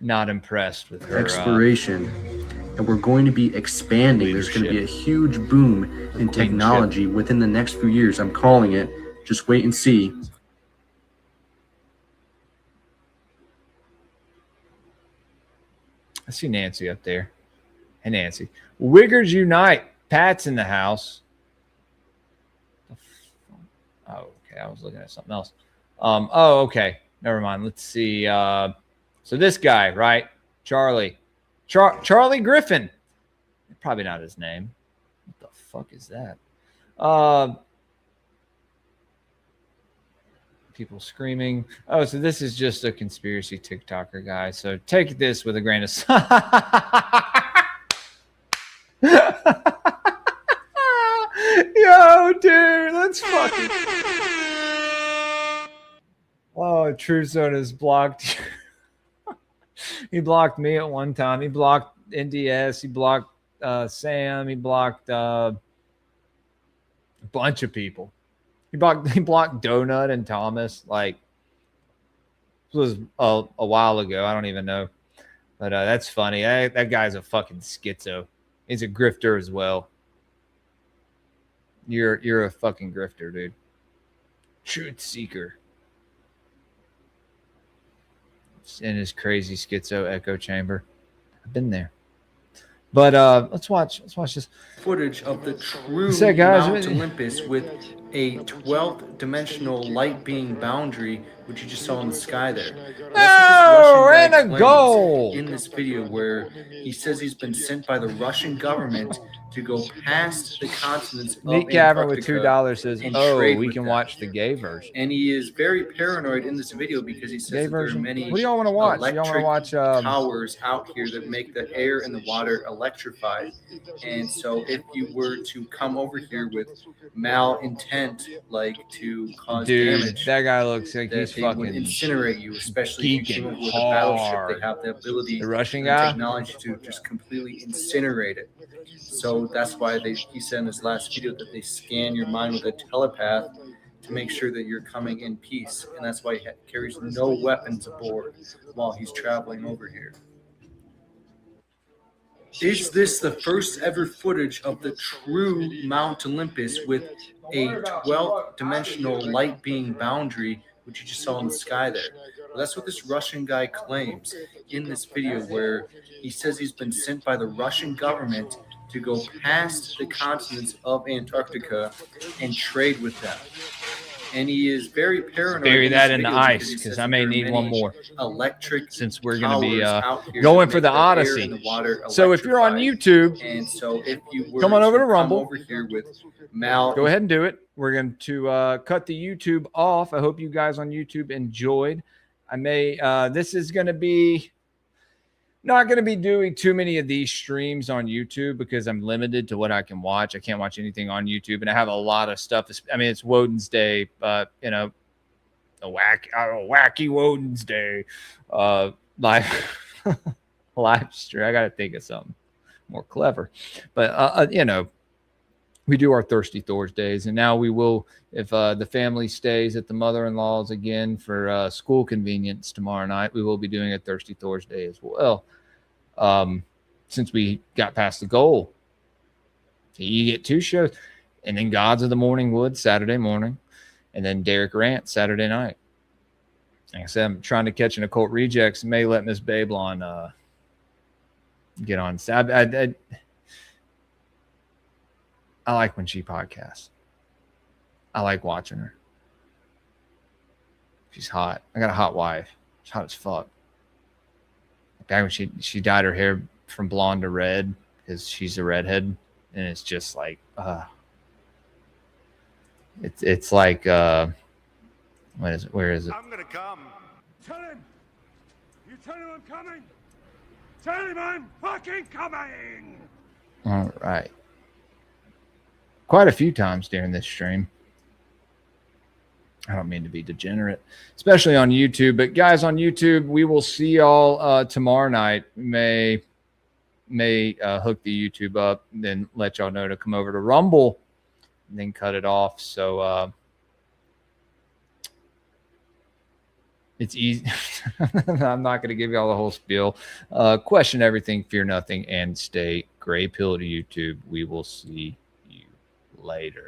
Not impressed with her exploration. And we're going to be expanding. There's going to be a huge boom in technology within the next few years. I'm calling it. Just wait and see. I see Nancy up there. Hey, Nancy. Wiggers Unite. Pat's in the house. Oh, okay. I was looking at something else. Oh, okay. Never mind. Let's see. So this guy, right? Charlie Griffin. Probably not his name. What the fuck is that? People screaming. Oh, so this is just a conspiracy TikToker guy. So take this with a grain of salt. Yo, dude, that's fucking. Oh, Truth Zone is blocked. He blocked me at one time. He blocked NDS. He blocked Sam. He blocked a bunch of people. He blocked Donut and Thomas. Like, this was a while ago. I don't even know. But that's funny. That guy's a fucking schizo. He's a grifter as well. You're a fucking grifter, dude. Truth seeker. In his crazy schizo echo chamber. I've been there. But let's watch this footage of the true guys, Mount Olympus with a 12th dimensional light being boundary, which you just saw in the sky there. Oh, and a goal in this video where he says he's been sent by the Russian government to go past the continents of Meat Cavern with Antarctica $2 says, oh, we can watch the gay version. And he is very paranoid in this video because he says that there are many what do y'all want to watch? Y'all want to watch towers out here that make the air and the water electrified. And so if you were to come over here with malintent, like to cause damage, that guy looks like he's fucking would incinerate you, especially if you with a battleship. They have the ability, the Russian and guy, technology to just completely incinerate it. So that's why he said in his last video that they scan your mind with a telepath to make sure that you're coming in peace. And that's why he carries no weapons aboard while he's traveling over here. Is this the first ever footage of the true Mount Olympus with a 12th dimensional light being boundary, which you just saw in the sky there? Well, that's what this Russian guy claims in this video where he says he's been sent by the Russian government to go past the continents of Antarctica and trade with them. And he is very paranoid. Bury that in the ice because I may need one more. Electric, since we're going to be going for the Odyssey. So if you're on YouTube, and so if you were come on over to Rumble. Over here with go ahead and do it. We're going to cut the YouTube off. I hope you guys on YouTube enjoyed. I may. This is going to be. Not going to be doing too many of these streams on YouTube because I'm limited to what I can watch. I can't watch anything on YouTube, and I have a lot of stuff. I mean, it's Wodensday, you know, a wacky Wodensday live stream. I got to think of something more clever, but you know, we do our Thirsty Thursdays, and now we will, if the family stays at the mother-in-law's again for school convenience tomorrow night, we will be doing a Thirsty Thursday as well. Since we got past the goal, so you get 2 shows, and then Gods of the Morning Wood Saturday morning, and then Derek Rant Saturday night. Like I said, I'm trying to catch an Occult Rejects. May let Miss Babylon get on. I like when she podcasts. I like watching her. She's hot. I got a hot wife. She's hot as fuck. Back when she dyed her hair from blonde to red because she's a redhead, and it's just like it's like what is it? Where is it? I'm gonna come. Tell him. You tell him I'm coming. Tell him I'm fucking coming. All right. Quite a few times during this stream. I don't mean to be degenerate, especially on YouTube. But guys, on YouTube, we will see y'all tomorrow night. May hook the YouTube up, and then let y'all know to come over to Rumble, and then cut it off. So it's easy. I'm not going to give y'all the whole spiel. Question everything, fear nothing, and stay gray pill to YouTube. We will see you later.